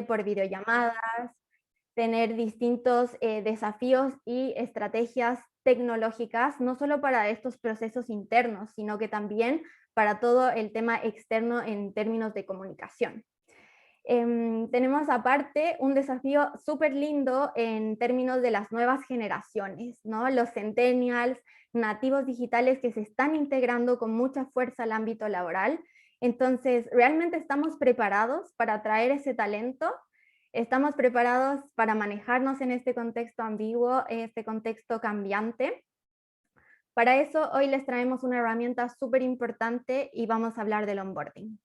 por videollamadas, tener distintos desafíos y estrategias tecnológicas, no solo para estos procesos internos, sino que también para todo el tema externo en términos de comunicación. Tenemos aparte un desafío súper lindo en términos de las nuevas generaciones, ¿no? Los centennials, nativos digitales que se están integrando con mucha fuerza al ámbito laboral. Entonces, ¿realmente estamos preparados para atraer ese talento? ¿Estamos preparados para manejarnos en este contexto ambiguo, en este contexto cambiante? Para eso, hoy les traemos una herramienta súper importante y vamos a hablar del onboarding.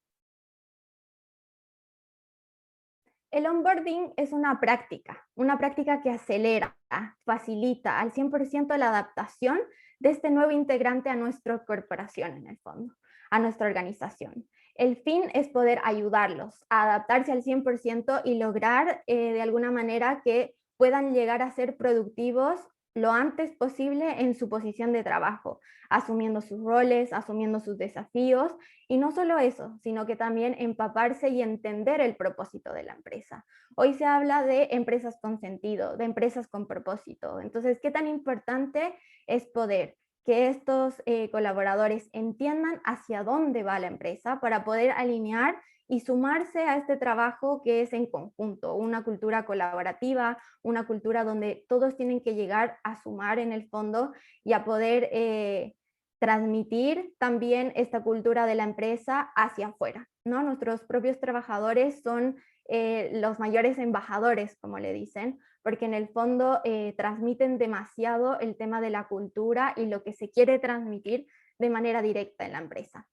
El onboarding es una práctica que acelera, facilita al 100% la adaptación de este nuevo integrante a nuestra corporación, en el fondo, a nuestra organización. El fin es poder ayudarlos a adaptarse al 100% y lograr de alguna manera que puedan llegar a ser productivos lo antes posible en su posición de trabajo, asumiendo sus roles, asumiendo sus desafíos, y no solo eso, sino que también empaparse y entender el propósito de la empresa. Hoy se habla de empresas con sentido, de empresas con propósito. Entonces, ¿qué tan importante es poder que estos colaboradores entiendan hacia dónde va la empresa para poder alinear y sumarse a este trabajo que es en conjunto, una cultura colaborativa, una cultura donde todos tienen que llegar a sumar en el fondo y a poder transmitir también esta cultura de la empresa hacia afuera, ¿no? Nuestros propios trabajadores son los mayores embajadores, como le dicen, porque en el fondo transmiten demasiado el tema de la cultura y lo que se quiere transmitir de manera directa en la empresa.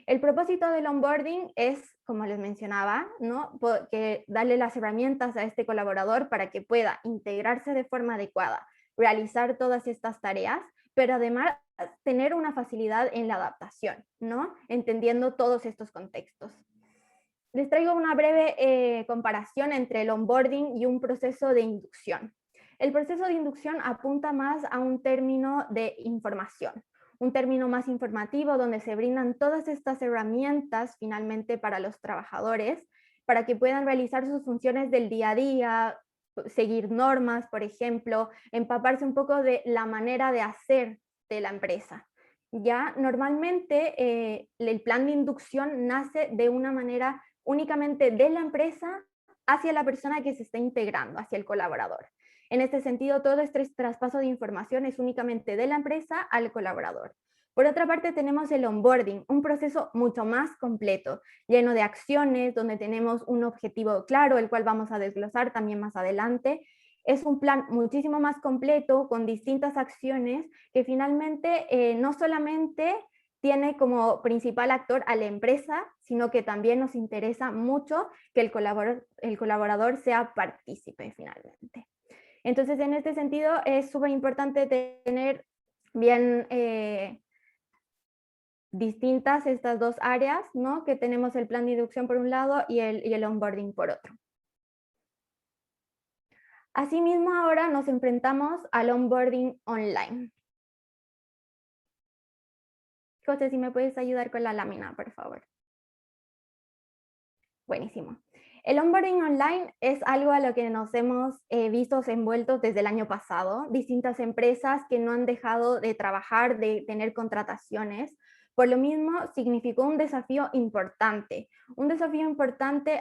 El propósito del onboarding es, como les mencionaba, ¿no? Que darle las herramientas a este colaborador para que pueda integrarse de forma adecuada, realizar todas estas tareas, pero además tener una facilidad en la adaptación, ¿no? Entendiendo todos estos contextos. Les traigo una breve comparación entre el onboarding y un proceso de inducción. El proceso de inducción apunta más a un término de información, un término más informativo donde se brindan todas estas herramientas finalmente para los trabajadores para que puedan realizar sus funciones del día a día, seguir normas, por ejemplo, empaparse un poco de la manera de hacer de la empresa. Ya normalmente el plan de inducción nace de una manera únicamente de la empresa hacia la persona que se está integrando, hacia el colaborador. En este sentido, todo este traspaso de información es únicamente de la empresa al colaborador. Por otra parte, tenemos el onboarding, un proceso mucho más completo, lleno de acciones, donde tenemos un objetivo claro, el cual vamos a desglosar también más adelante. Es un plan muchísimo más completo, con distintas acciones, que finalmente no solamente tiene como principal actor a la empresa, sino que también nos interesa mucho que el colaborador sea partícipe finalmente. Entonces, en este sentido, es súper importante tener bien distintas estas dos áreas, ¿no? Que tenemos el plan de inducción por un lado y el onboarding por otro. Asimismo, ahora nos enfrentamos al onboarding online. José, si me puedes ayudar con la lámina, por favor. Buenísimo. El onboarding online es algo a lo que nos hemos visto envueltos desde el año pasado. Distintas empresas que no han dejado de trabajar, de tener contrataciones. Por lo mismo, significó un desafío importante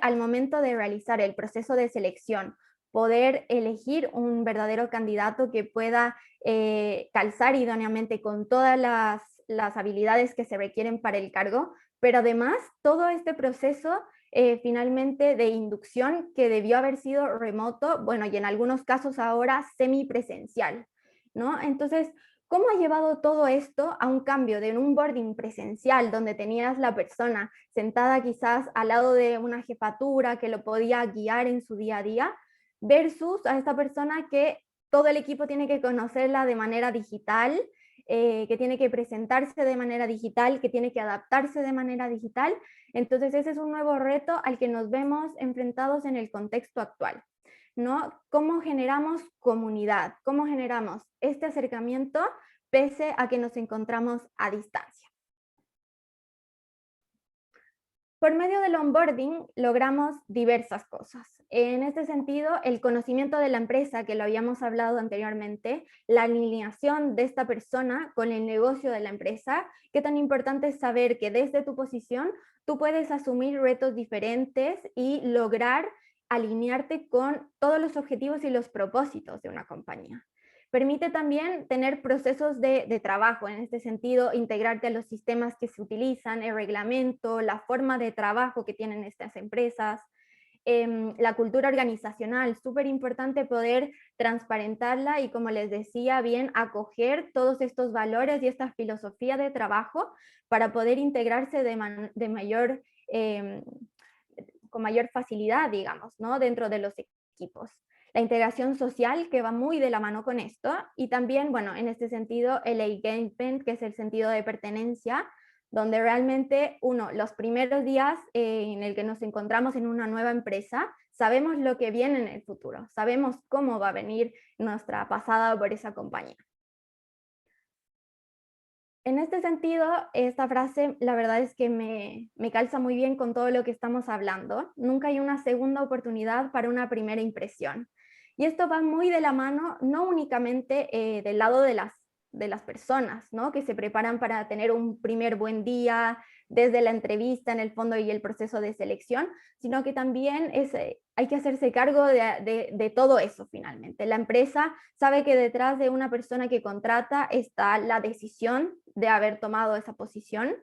al momento de realizar el proceso de selección, poder elegir un verdadero candidato que pueda calzar idóneamente con todas las habilidades que se requieren para el cargo, pero además todo este proceso finalmente de inducción que debió haber sido remoto, bueno, y en algunos casos ahora semipresencial, ¿no? Entonces, ¿cómo ha llevado todo esto a un cambio de un onboarding presencial donde tenías la persona sentada quizás al lado de una jefatura que lo podía guiar en su día a día, versus a esta persona que todo el equipo tiene que conocerla de manera digital, que tiene que presentarse de manera digital, que tiene que adaptarse de manera digital? Entonces, ese es un nuevo reto al que nos vemos enfrentados en el contexto actual, ¿no? ¿Cómo generamos comunidad? ¿Cómo generamos este acercamiento pese a que nos encontramos a distancia? Por medio del onboarding logramos diversas cosas. En este sentido, el conocimiento de la empresa, que lo habíamos hablado anteriormente, la alineación de esta persona con el negocio de la empresa, qué tan importante es saber que desde tu posición tú puedes asumir retos diferentes y lograr alinearte con todos los objetivos y los propósitos de una compañía. Permite también tener procesos de trabajo, en este sentido, integrarte a los sistemas que se utilizan, el reglamento, la forma de trabajo que tienen estas empresas, la cultura organizacional, súper importante poder transparentarla y, como les decía, bien acoger todos estos valores y esta filosofía de trabajo para poder integrarse de mayor, con mayor facilidad, digamos, ¿no? Dentro de los equipos. La integración social, que va muy de la mano con esto, y también, bueno, en este sentido, el engagement, que es el sentido de pertenencia, donde realmente los primeros días en el que nos encontramos en una nueva empresa, sabemos lo que viene en el futuro, sabemos cómo va a venir nuestra pasada por esa compañía. En este sentido, esta frase la verdad es que me calza muy bien con todo lo que estamos hablando. Nunca hay una segunda oportunidad para una primera impresión. Y esto va muy de la mano, no únicamente del lado de las personas, ¿no? Que se preparan para tener un primer buen día desde la entrevista en el fondo y el proceso de selección, sino que también hay que hacerse cargo de todo eso finalmente. La empresa sabe que detrás de una persona que contrata está la decisión de haber tomado esa posición,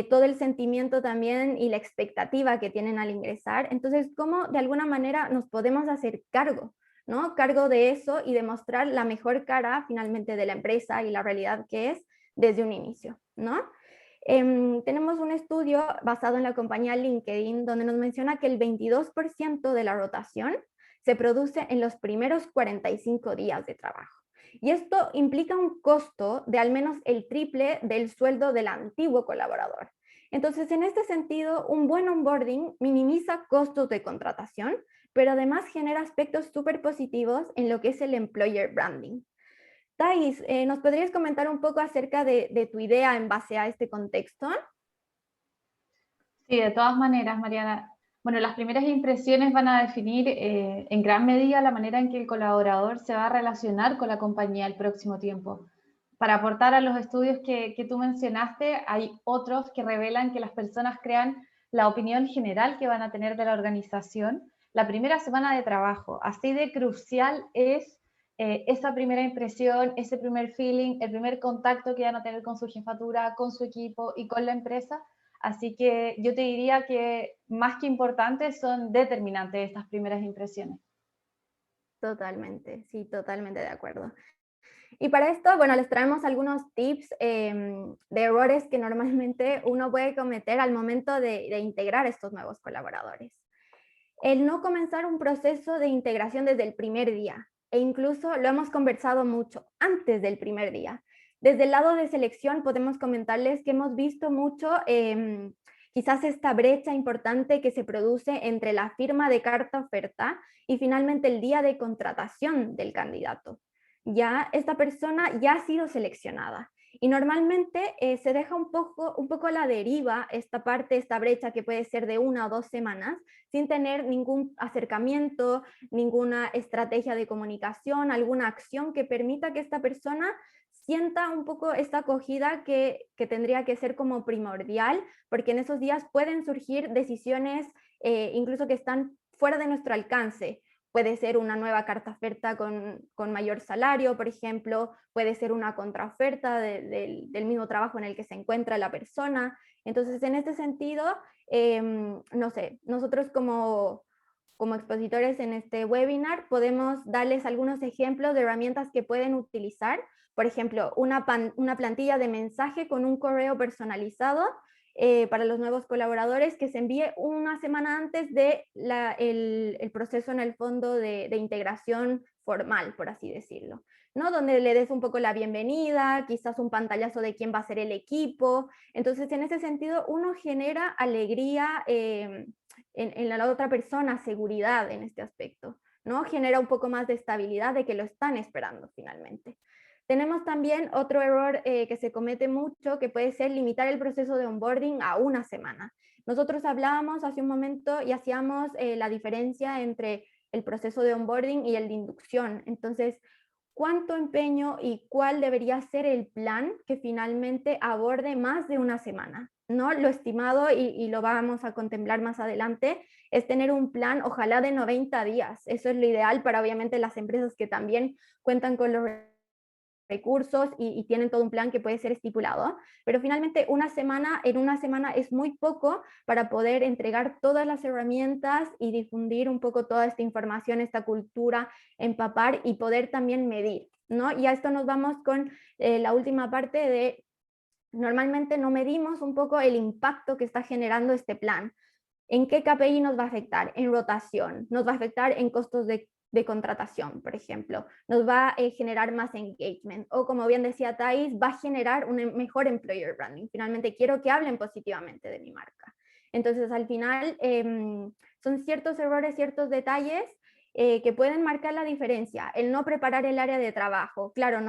todo el sentimiento también y la expectativa que tienen al ingresar. Entonces, ¿cómo de alguna manera nos podemos hacer cargo? ¿No? Cargo de eso y demostrar la mejor cara finalmente de la empresa y la realidad que es desde un inicio, ¿no? Tenemos un estudio basado en la compañía LinkedIn donde nos menciona que el 22% de la rotación se produce en los primeros 45 días de trabajo. Y esto implica un costo de al menos el triple del sueldo del antiguo colaborador. Entonces, en este sentido, un buen onboarding minimiza costos de contratación, pero además genera aspectos súper positivos en lo que es el employer branding. Thais, ¿nos podrías comentar un poco acerca de tu idea en base a este contexto? Sí, de todas maneras, Mariana. Bueno, las primeras impresiones van a definir en gran medida la manera en que el colaborador se va a relacionar con la compañía el próximo tiempo. Para aportar a los estudios que tú mencionaste, hay otros que revelan que las personas crean la opinión general que van a tener de la organización la primera semana de trabajo. Así de crucial es esa primera impresión, ese primer feeling, el primer contacto que van a tener con su jefatura, con su equipo y con la empresa. Así que yo te diría que más que importantes son determinantes estas primeras impresiones. Totalmente, sí, totalmente de acuerdo. Y para esto, bueno, les traemos algunos tips de errores que normalmente uno puede cometer al momento de integrar estos nuevos colaboradores. El no comenzar un proceso de integración desde el primer día, e incluso lo hemos conversado mucho antes del primer día. Desde el lado de selección podemos comentarles que hemos visto mucho quizás esta brecha importante que se produce entre la firma de carta oferta y finalmente el día de contratación del candidato. Ya esta persona ya ha sido seleccionada y normalmente se deja un poco a la deriva esta parte, esta brecha que puede ser de 1 o 2 semanas, sin tener ningún acercamiento, ninguna estrategia de comunicación, alguna acción que permita que esta persona sienta un poco esta acogida que tendría que ser como primordial, porque en esos días pueden surgir decisiones incluso que están fuera de nuestro alcance. Puede ser una nueva carta oferta con mayor salario, por ejemplo, puede ser una contraoferta del mismo trabajo en el que se encuentra la persona. Entonces, en este sentido, no sé, nosotros como expositores en este webinar podemos darles algunos ejemplos de herramientas que pueden utilizar. Por ejemplo, una plantilla de mensaje con un correo personalizado para los nuevos colaboradores que se envíe una semana antes de el proceso en el fondo de integración formal, por así decirlo, ¿no? Donde le des un poco la bienvenida, quizás un pantallazo de quién va a ser el equipo. Entonces, en ese sentido, uno genera alegría en la otra persona, seguridad en este aspecto, ¿no? Genera un poco más de estabilidad de que lo están esperando finalmente. Tenemos también otro error que se comete mucho, que puede ser limitar el proceso de onboarding a una semana. Nosotros hablábamos hace un momento y hacíamos la diferencia entre el proceso de onboarding y el de inducción. Entonces, ¿cuánto empeño y cuál debería ser el plan que finalmente aborde más de una semana? ¿No? Lo estimado, y lo vamos a contemplar más adelante, es tener un plan, ojalá de 90 días. Eso es lo ideal para obviamente las empresas que también cuentan con los recursos y tienen todo un plan que puede ser estipulado, pero finalmente en una semana es muy poco para poder entregar todas las herramientas y difundir un poco toda esta información, esta cultura, empapar y poder también medir, ¿no? Y a esto nos vamos con la última parte de, normalmente no medimos un poco el impacto que está generando este plan. ¿En qué KPI nos va a afectar? En rotación, nos va a afectar en costos de contratación, por ejemplo, nos va a generar más engagement, o como bien decía Thais, va a generar un mejor employer branding. Finalmente quiero que hablen positivamente de mi marca. Entonces, al final, son ciertos errores, ciertos detalles que pueden marcar la diferencia. El no preparar el área de trabajo. Claro,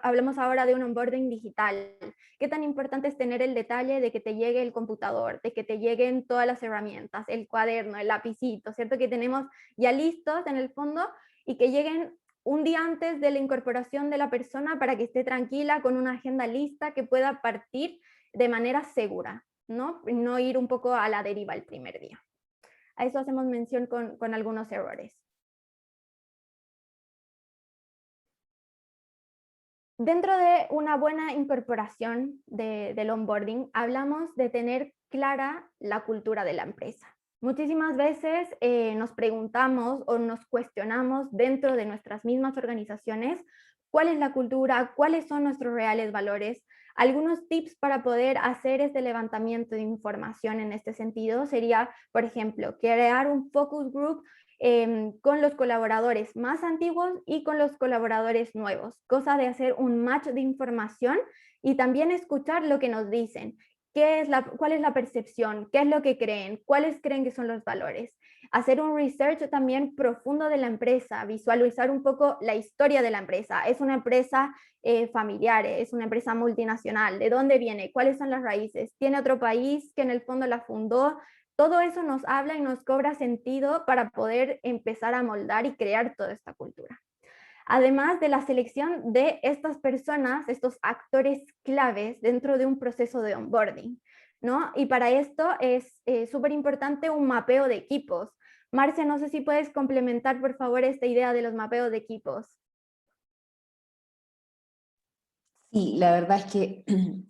hablamos ahora de un onboarding digital. ¿Qué tan importante es tener el detalle de que te llegue el computador, de que te lleguen todas las herramientas, el cuaderno, el lapicito, ¿cierto? Que tenemos ya listos en el fondo y que lleguen un día antes de la incorporación de la persona para que esté tranquila con una agenda lista que pueda partir de manera segura, ¿no? No ir un poco a la deriva el primer día. A eso hacemos mención con algunos errores. Dentro de una buena incorporación del onboarding, hablamos de tener clara la cultura de la empresa. Muchísimas veces nos preguntamos o nos cuestionamos dentro de nuestras mismas organizaciones cuál es la cultura, cuáles son nuestros reales valores. Algunos tips para poder hacer este levantamiento de información en este sentido sería, por ejemplo, crear un focus group con los colaboradores más antiguos y con los colaboradores nuevos, cosa de hacer un match de información y también escuchar lo que nos dicen. ¿Cuál es la percepción? ¿Qué es lo que creen? ¿Cuáles creen que son los valores? Hacer un research también profundo de la empresa, visualizar un poco la historia de la empresa. ¿Es una empresa familiar? ¿Es una empresa multinacional? ¿De dónde viene? ¿Cuáles son las raíces? ¿Tiene otro país que en el fondo la fundó? Todo eso nos habla y nos cobra sentido para poder empezar a moldar y crear toda esta cultura. Además de la selección de estas personas, estos actores claves dentro de un proceso de onboarding, ¿no? Y para esto es súper importante un mapeo de equipos. Marce, no sé si puedes complementar, por favor, esta idea de los mapeos de equipos. Sí, la verdad es que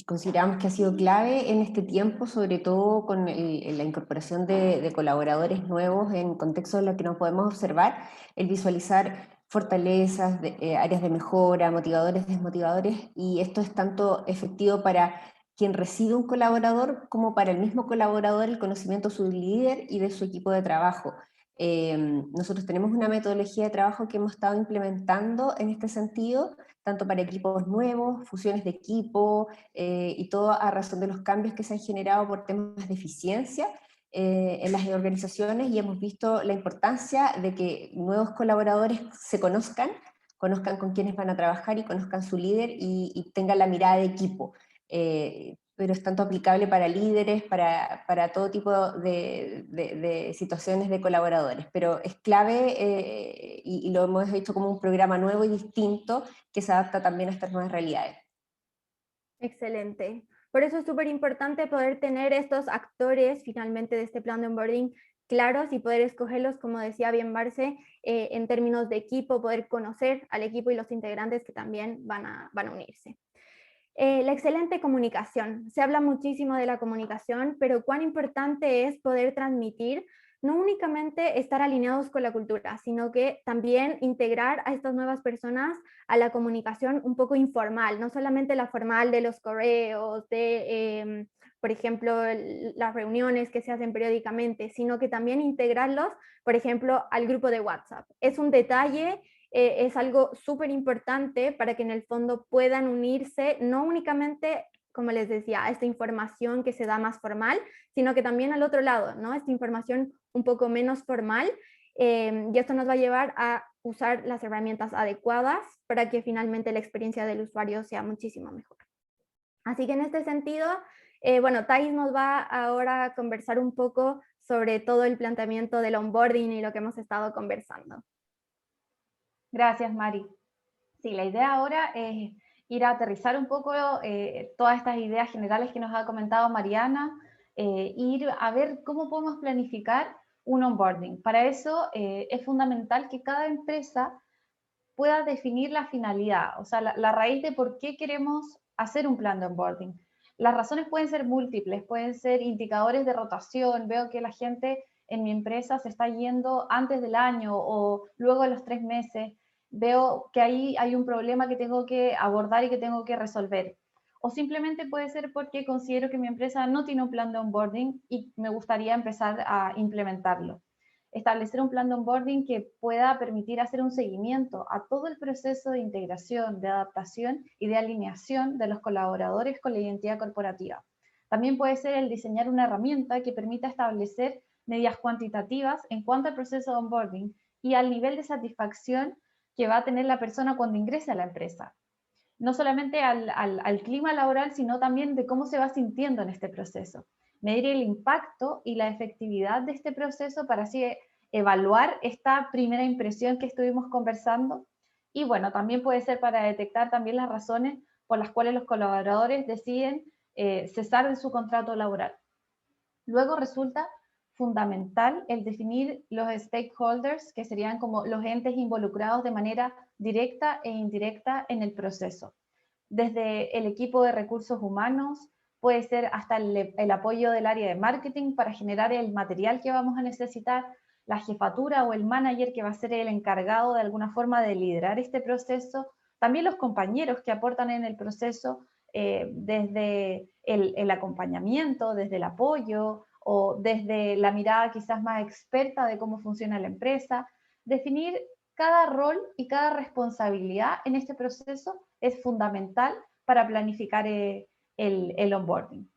consideramos que ha sido clave en este tiempo, sobre todo con la incorporación de colaboradores nuevos en contextos en los que nos podemos observar, el visualizar fortalezas, áreas de mejora, motivadores, desmotivadores, y esto es tanto efectivo para quien recibe un colaborador como para el mismo colaborador, el conocimiento de su líder y de su equipo de trabajo. Nosotros tenemos una metodología de trabajo que hemos estado implementando en este sentido, tanto para equipos nuevos, fusiones de equipo y todo a razón de los cambios que se han generado por temas de eficiencia en las organizaciones, y hemos visto la importancia de que nuevos colaboradores se conozcan con quiénes van a trabajar y conozcan su líder y tengan la mirada de equipo. Pero es tanto aplicable para líderes, para todo tipo de situaciones de colaboradores, pero es clave y lo hemos hecho como un programa nuevo y distinto que se adapta también a estas nuevas realidades. Excelente. Por eso es súper importante poder tener estos actores finalmente de este plan de onboarding claros y poder escogerlos, como decía bien Barce, en términos de equipo, poder conocer al equipo y los integrantes que también van a unirse. La excelente comunicación. Se habla muchísimo de la comunicación, pero cuán importante es poder transmitir, no únicamente estar alineados con la cultura, sino que también integrar a estas nuevas personas a la comunicación un poco informal, no solamente la formal de los correos, por ejemplo, las reuniones que se hacen periódicamente, sino que también integrarlos, por ejemplo, al grupo de WhatsApp. Es un detalle, es algo súper importante para que en el fondo puedan unirse, no únicamente, como les decía, a esta información que se da más formal, sino que también al otro lado, ¿no? Esta información un poco menos formal y esto nos va a llevar a usar las herramientas adecuadas para que finalmente la experiencia del usuario sea muchísimo mejor. Así que en este sentido, bueno, Thais nos va ahora a conversar un poco sobre todo el planteamiento del onboarding y lo que hemos estado conversando. Gracias, Mari. Sí, la idea ahora es ir a aterrizar un poco todas estas ideas generales que nos ha comentado Mariana, ir a ver cómo podemos planificar un onboarding. Para eso es fundamental que cada empresa pueda definir la finalidad, o sea, la raíz de por qué queremos hacer un plan de onboarding. Las razones pueden ser múltiples, pueden ser indicadores de rotación. Veo que la gente en mi empresa se está yendo antes del año o luego de los 3 meses. Veo que ahí hay un problema que tengo que abordar y que tengo que resolver. O simplemente puede ser porque considero que mi empresa no tiene un plan de onboarding y me gustaría empezar a implementarlo. Establecer un plan de onboarding que pueda permitir hacer un seguimiento a todo el proceso de integración, de adaptación y de alineación de los colaboradores con la identidad corporativa. También puede ser el diseñar una herramienta que permita establecer medidas cuantitativas en cuanto al proceso de onboarding y al nivel de satisfacción que va a tener la persona cuando ingrese a la empresa. No solamente al clima laboral, sino también de cómo se va sintiendo en este proceso. Medir el impacto y la efectividad de este proceso para así evaluar esta primera impresión que estuvimos conversando. Y bueno, también puede ser para detectar también las razones por las cuales los colaboradores deciden cesar de su contrato laboral. Luego resulta fundamental el definir los stakeholders, que serían como los entes involucrados de manera directa e indirecta en el proceso. Desde el equipo de recursos humanos, puede ser hasta el apoyo del área de marketing para generar el material que vamos a necesitar, la jefatura o el manager que va a ser el encargado de alguna forma de liderar este proceso, también los compañeros que aportan en el proceso, desde el acompañamiento, desde el apoyo o desde la mirada quizás más experta de cómo funciona la empresa. Definir cada rol y cada responsabilidad en este proceso es fundamental para planificar el onboarding.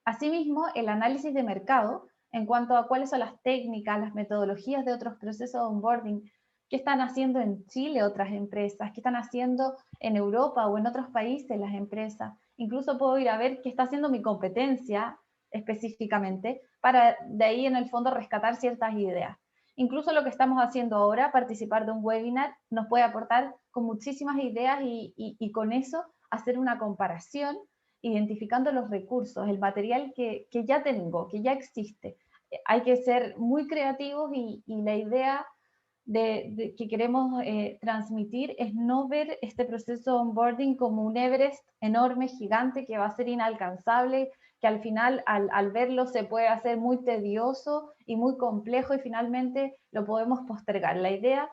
Asimismo, el análisis de mercado en cuanto a cuáles son las técnicas, las metodologías de otros procesos de onboarding, qué están haciendo en Chile otras empresas, qué están haciendo en Europa o en otros países las empresas. Incluso puedo ir a ver qué está haciendo mi competencia específicamente para de ahí en el fondo rescatar ciertas ideas. Incluso lo que estamos haciendo ahora, participar de un webinar, nos puede aportar con muchísimas ideas y con eso hacer una comparación identificando los recursos, el material que ya tengo, que ya existe. Hay que ser muy creativos y la idea que queremos transmitir es no ver este proceso de onboarding como un Everest enorme, gigante, que va a ser inalcanzable, que al final al verlo se puede hacer muy tedioso y muy complejo y finalmente lo podemos postergar. La idea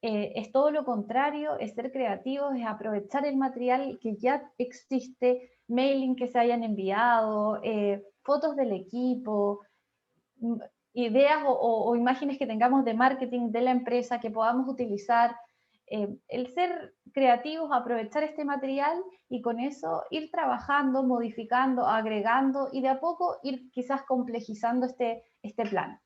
es todo lo contrario, es ser creativos, es aprovechar el material que ya existe, mailing que se hayan enviado, fotos del equipo, ideas o imágenes que tengamos de marketing de la empresa que podamos utilizar. El ser creativos, aprovechar este material y con eso ir trabajando, modificando, agregando y de a poco ir quizás complejizando este plan.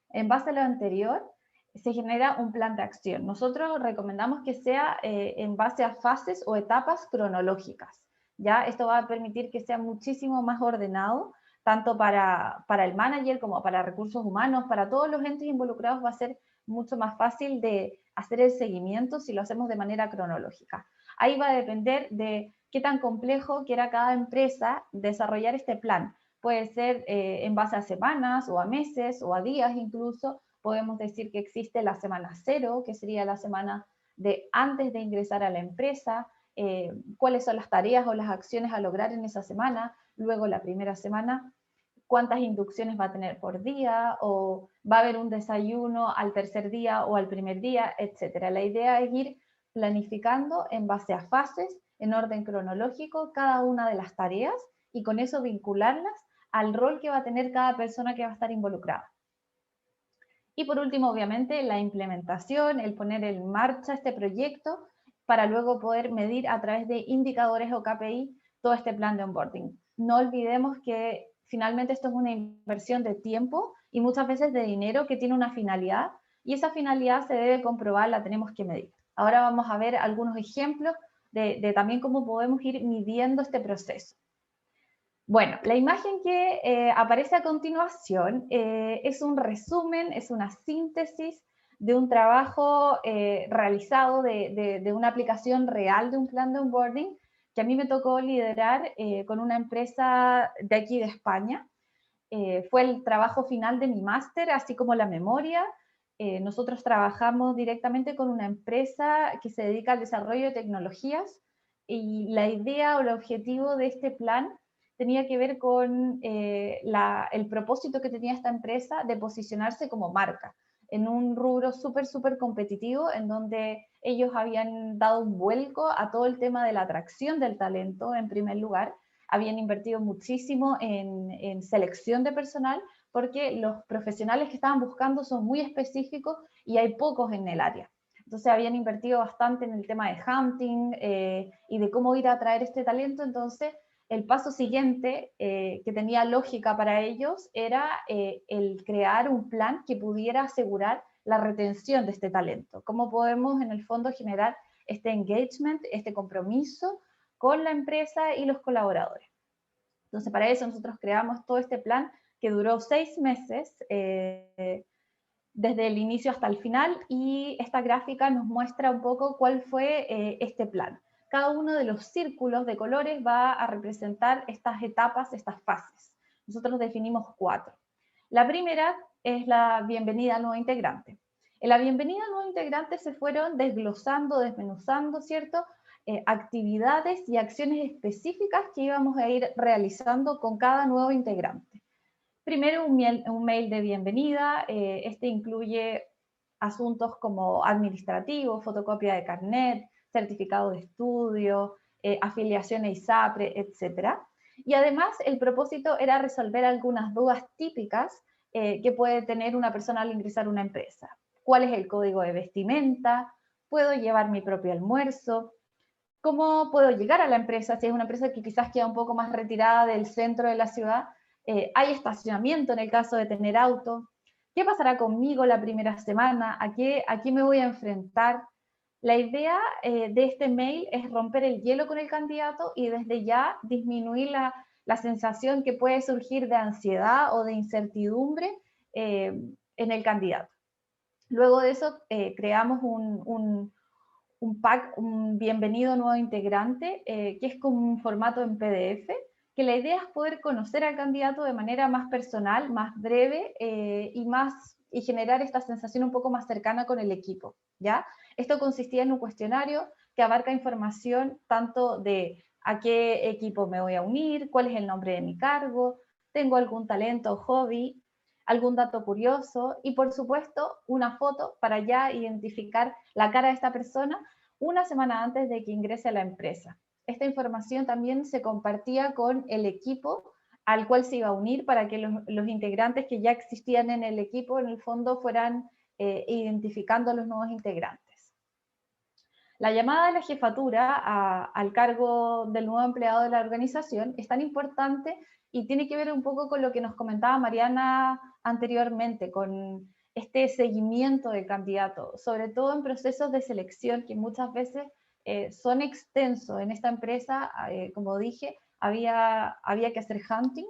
En base a lo anterior, se genera un plan de acción. Nosotros recomendamos que sea en base a fases o etapas cronológicas. ¿Ya? Esto va a permitir que sea muchísimo más ordenado, tanto para el manager como para recursos humanos, para todos los entes involucrados va a ser mucho más fácil de hacer el seguimiento si lo hacemos de manera cronológica. Ahí va a depender de qué tan complejo quiera cada empresa desarrollar este plan. Puede ser en base a semanas o a meses o a días incluso. Podemos decir que existe la semana 0, que sería la semana de antes de ingresar a la empresa, cuáles son las tareas o las acciones a lograr en esa semana, luego la primera semana, cuántas inducciones va a tener por día, o va a haber un desayuno al tercer día o al primer día, etc. La idea es ir planificando en base a fases, en orden cronológico, cada una de las tareas y con eso vincularlas al rol que va a tener cada persona que va a estar involucrada. Y por último, obviamente, la implementación, el poner en marcha este proyecto para luego poder medir a través de indicadores o KPI todo este plan de onboarding. No olvidemos que finalmente esto es una inversión de tiempo y muchas veces de dinero que tiene una finalidad, y esa finalidad se debe comprobar, la tenemos que medir. Ahora vamos a ver algunos ejemplos de también cómo podemos ir midiendo este proceso. Bueno, la imagen que aparece a continuación es un resumen, es una síntesis de un trabajo realizado de una aplicación real de un plan de onboarding que a mí me tocó liderar con una empresa de aquí de España. Fue el trabajo final de mi máster, así como la memoria. Nosotros trabajamos directamente con una empresa que se dedica al desarrollo de tecnologías y la idea o el objetivo de este plan tenía que ver con el propósito que tenía esta empresa de posicionarse como marca en un rubro súper competitivo en donde ellos habían dado un vuelco a todo el tema de la atracción del talento en primer lugar, habían invertido muchísimo en selección de personal porque los profesionales que estaban buscando son muy específicos y hay pocos en el área. Entonces habían invertido bastante en el tema de hunting y de cómo ir a atraer este talento. Entonces el paso siguiente que tenía lógica para ellos era el crear un plan que pudiera asegurar la retención de este talento. ¿Cómo podemos en el fondo generar este engagement, este compromiso con la empresa y los colaboradores? Entonces para eso nosotros creamos todo este plan que duró 6 meses, desde el inicio hasta el final, y esta gráfica nos muestra un poco cuál fue este plan. Cada uno de los círculos de colores va a representar estas etapas, estas fases. Nosotros definimos 4. La primera es la bienvenida al nuevo integrante. En la bienvenida al nuevo integrante se fueron desglosando, desmenuzando, ¿cierto? Actividades y acciones específicas que íbamos a ir realizando con cada nuevo integrante. Primero, un mail de bienvenida. Este incluye asuntos como administrativos, fotocopia de carnet, certificado de estudio, afiliación a ISAPRE, etc. Y además, el propósito era resolver algunas dudas típicas que puede tener una persona al ingresar a una empresa. ¿Cuál es el código de vestimenta? ¿Puedo llevar mi propio almuerzo? ¿Cómo puedo llegar a la empresa? Si es una empresa que quizás queda un poco más retirada del centro de la ciudad, ¿hay estacionamiento en el caso de tener auto? ¿Qué pasará conmigo la primera semana? ¿A qué me voy a enfrentar? La idea de este mail es romper el hielo con el candidato y desde ya disminuir la sensación que puede surgir de ansiedad o de incertidumbre en el candidato. Luego de eso creamos un pack, un bienvenido nuevo integrante, que es como un formato en PDF, que la idea es poder conocer al candidato de manera más personal, más breve y generar esta sensación un poco más cercana con el equipo, ¿ya? Esto consistía en un cuestionario que abarca información tanto de a qué equipo me voy a unir, cuál es el nombre de mi cargo, tengo algún talento o hobby, algún dato curioso y por supuesto una foto para ya identificar la cara de esta persona una semana antes de que ingrese a la empresa. Esta información también se compartía con el equipo al cual se iba a unir para que los integrantes que ya existían en el equipo en el fondo fueran identificando a los nuevos integrantes. La llamada de la jefatura al cargo del nuevo empleado de la organización es tan importante y tiene que ver un poco con lo que nos comentaba Mariana anteriormente, con este seguimiento del candidato, sobre todo en procesos de selección que muchas veces son extensos. En esta empresa, como dije, había que hacer hunting,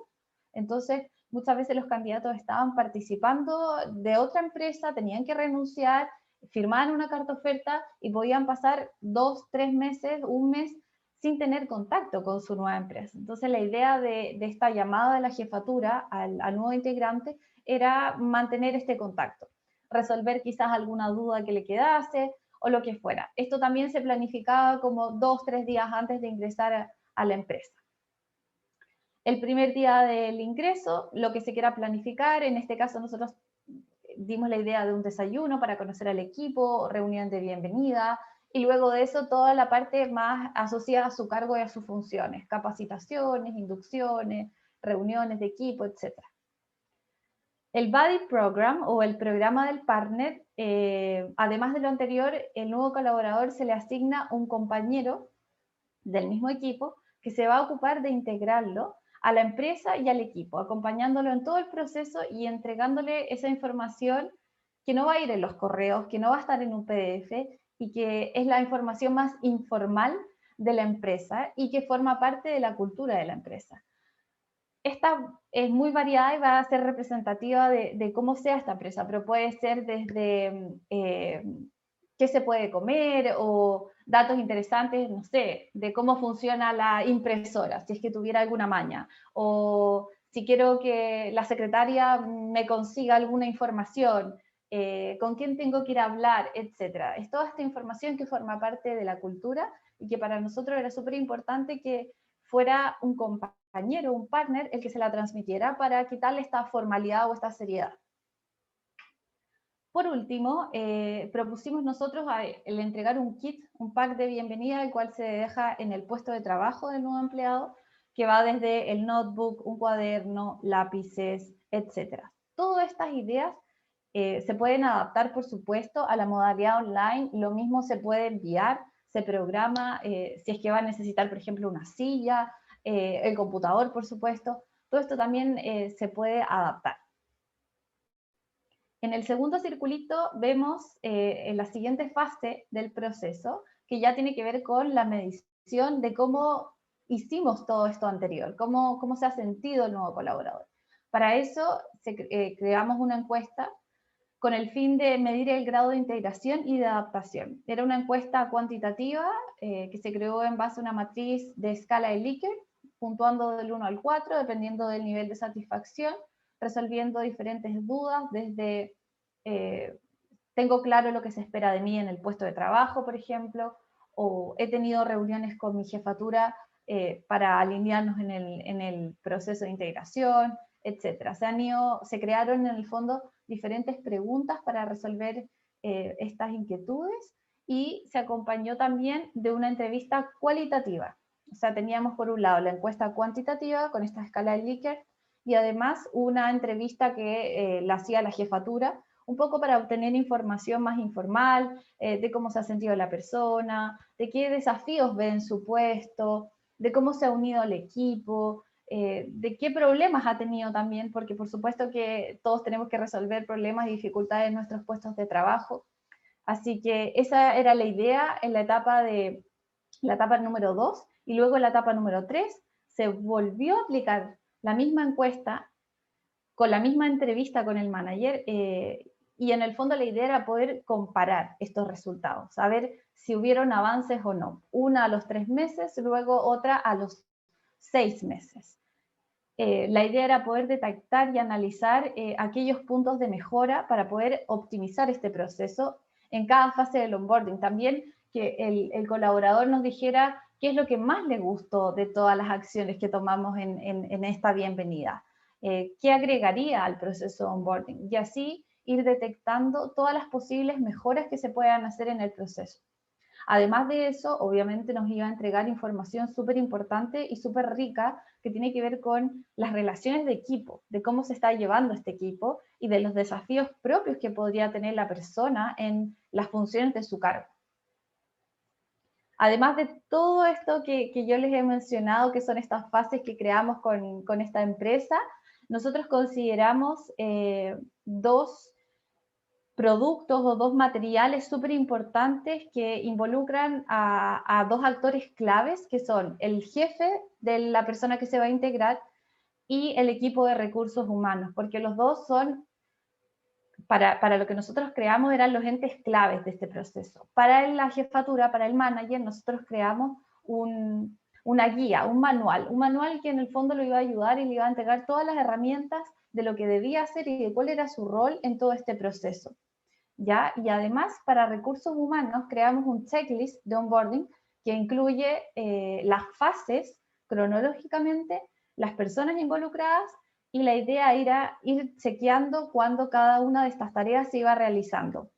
entonces muchas veces los candidatos estaban participando de otra empresa, tenían que renunciar, firmaban una carta oferta y podían pasar 2, 3 meses, un mes sin tener contacto con su nueva empresa. Entonces la idea de esta llamada de la jefatura al nuevo integrante era mantener este contacto, resolver quizás alguna duda que le quedase o lo que fuera. Esto también se planificaba como 2, 3 días antes de ingresar a la empresa. El primer día del ingreso, lo que se quiera planificar, en este caso nosotros dimos la idea de un desayuno para conocer al equipo, reunión de bienvenida, y luego de eso toda la parte más asociada a su cargo y a sus funciones, capacitaciones, inducciones, reuniones de equipo, etc. El Buddy Program o el programa del partner, además de lo anterior, el nuevo colaborador se le asigna un compañero del mismo equipo que se va a ocupar de integrarlo a la empresa y al equipo, acompañándolo en todo el proceso y entregándole esa información que no va a ir en los correos, que no va a estar en un PDF y que es la información más informal de la empresa y que forma parte de la cultura de la empresa. Esta es muy variada y va a ser representativa de cómo sea esta empresa, pero puede ser desde qué se puede comer o datos interesantes, no sé, de cómo funciona la impresora, si es que tuviera alguna maña, o si quiero que la secretaria me consiga alguna información, con quién tengo que ir a hablar, etc. Es toda esta información que forma parte de la cultura y que para nosotros era súper importante que fuera un compañero, un partner, el que se la transmitiera para quitarle esta formalidad o esta seriedad. Por último, propusimos nosotros el entregar un kit, un pack de bienvenida, el cual se deja en el puesto de trabajo del nuevo empleado, que va desde el notebook, un cuaderno, lápices, etc. Todas estas ideas se pueden adaptar, por supuesto, a la modalidad online. Lo mismo se puede enviar, se programa, si es que va a necesitar, por ejemplo, una silla, el computador, por supuesto. Todo esto también se puede adaptar. En el segundo circulito vemos en la siguiente fase del proceso, que ya tiene que ver con la medición de cómo hicimos todo esto anterior, cómo se ha sentido el nuevo colaborador. Para eso creamos una encuesta con el fin de medir el grado de integración y de adaptación. Era una encuesta cuantitativa que se creó en base a una matriz de escala de Likert, puntuando del 1 al 4, dependiendo del nivel de satisfacción, resolviendo diferentes dudas, desde tengo claro lo que se espera de mí en el puesto de trabajo, por ejemplo, o he tenido reuniones con mi jefatura para alinearnos en el proceso de integración, etc. Se crearon en el fondo diferentes preguntas para resolver estas inquietudes y se acompañó también de una entrevista cualitativa. O sea, teníamos por un lado la encuesta cuantitativa con esta escala de Likert y además una entrevista que la hacía la jefatura, un poco para obtener información más informal, de cómo se ha sentido la persona, de qué desafíos ve en su puesto, de cómo se ha unido al equipo, de qué problemas ha tenido también, porque por supuesto que todos tenemos que resolver problemas y dificultades en nuestros puestos de trabajo. Así que esa era la idea en la etapa número 2, y luego en la etapa número 3 se volvió a aplicar la misma encuesta con la misma entrevista con el manager, y en el fondo la idea era poder comparar estos resultados, saber si hubieron avances o no. Una a los 3 meses, luego otra a los 6 meses. La idea era poder detectar y analizar aquellos puntos de mejora para poder optimizar este proceso en cada fase del onboarding. También que el colaborador nos dijera qué es lo que más le gustó de todas las acciones que tomamos en esta bienvenida. ¿Qué agregaría al proceso de onboarding? Y así ir detectando todas las posibles mejoras que se puedan hacer en el proceso. Además de eso, obviamente nos iba a entregar información súper importante y súper rica que tiene que ver con las relaciones de equipo, de cómo se está llevando este equipo y de los desafíos propios que podría tener la persona en las funciones de su cargo. Además de todo esto que yo les he mencionado, que son estas fases que creamos con esta empresa, nosotros consideramos dos productos o dos materiales súper importantes que involucran a dos actores claves, que son el jefe de la persona que se va a integrar y el equipo de recursos humanos, porque los dos son, para lo que nosotros creamos, eran los entes claves de este proceso. Para la jefatura, para el manager, nosotros creamos una guía, un manual que en el fondo lo iba a ayudar y le iba a entregar todas las herramientas de lo que debía hacer y de cuál era su rol en todo este proceso. ¿Ya? Y además, para recursos humanos, creamos un checklist de onboarding que incluye las fases cronológicamente, las personas involucradas, y la idea era ir chequeando cuando cada una de estas tareas se iba realizando.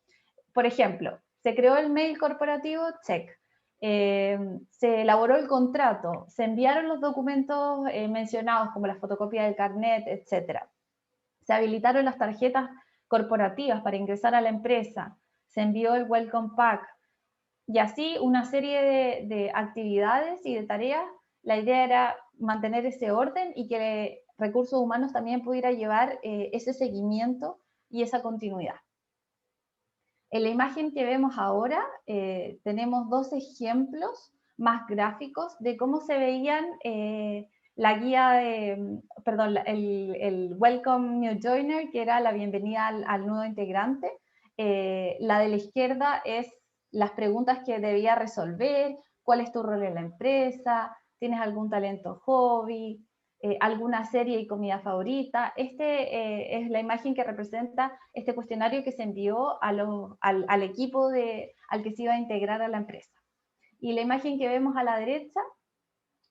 Por ejemplo, se creó el mail corporativo, check. Se elaboró el contrato, se enviaron los documentos mencionados como la fotocopia del carnet, etc. Se habilitaron las tarjetas corporativas para ingresar a la empresa, se envió el Welcome Pack, y así una serie de actividades y de tareas. La idea era mantener ese orden y que recursos humanos también pudiera llevar ese seguimiento y esa continuidad. En la imagen que vemos ahora tenemos dos ejemplos más gráficos de cómo se veían la guía de, perdón, el Welcome New Joiner, que era la bienvenida al nuevo integrante. La de la izquierda es las preguntas que debía resolver, cuál es tu rol en la empresa, tienes algún talento hobby, alguna serie y comida favorita. Es la imagen que representa este cuestionario que se envió al equipo al que se iba a integrar a la empresa. Y la imagen que vemos a la derecha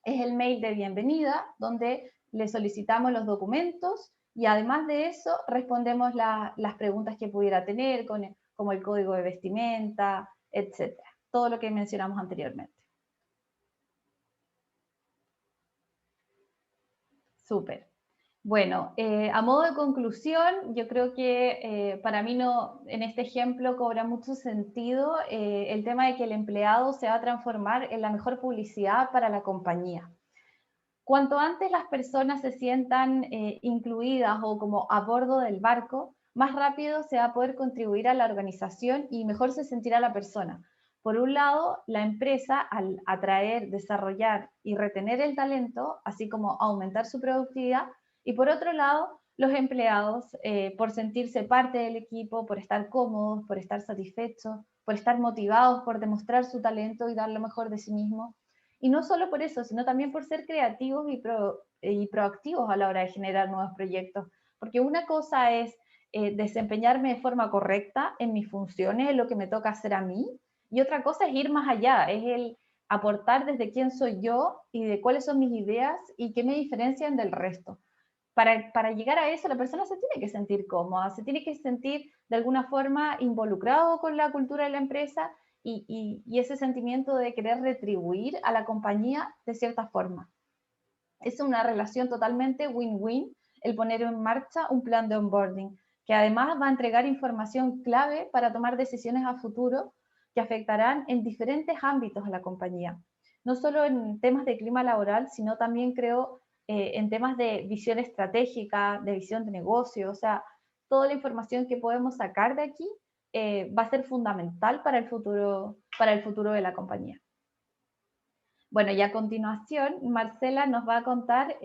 es el mail de bienvenida, donde le solicitamos los documentos y además de eso respondemos las preguntas que pudiera tener, como el código de vestimenta, etc. Todo lo que mencionamos anteriormente. Súper. Bueno, a modo de conclusión, yo creo que para mí en este ejemplo cobra mucho sentido el tema de que el empleado se va a transformar en la mejor publicidad para la compañía. Cuanto antes las personas se sientan incluidas o como a bordo del barco, más rápido se va a poder contribuir a la organización y mejor se sentirá la persona. Por un lado, la empresa, al atraer, desarrollar y retener el talento, así como aumentar su productividad, y por otro lado, los empleados, por sentirse parte del equipo, por estar cómodos, por estar satisfechos, por estar motivados, por demostrar su talento y dar lo mejor de sí mismos. Y no solo por eso, sino también por ser creativos y proactivos a la hora de generar nuevos proyectos. Porque una cosa es desempeñarme de forma correcta en mis funciones, en lo que me toca hacer a mí, y otra cosa es ir más allá, es el aportar desde quién soy yo y de cuáles son mis ideas y qué me diferencian del resto. Para llegar a eso, la persona se tiene que sentir cómoda, se tiene que sentir de alguna forma involucrado con la cultura de la empresa y ese sentimiento de querer retribuir a la compañía de cierta forma. Es una relación totalmente win-win el poner en marcha un plan de onboarding, que además va a entregar información clave para tomar decisiones a futuro que afectarán en diferentes ámbitos a la compañía. No solo en temas de clima laboral, sino también creo en temas de visión estratégica, de visión de negocio, o sea, toda la información que podemos sacar de aquí va a ser fundamental para el futuro de la compañía. Bueno, y a continuación, Marcela nos va a contar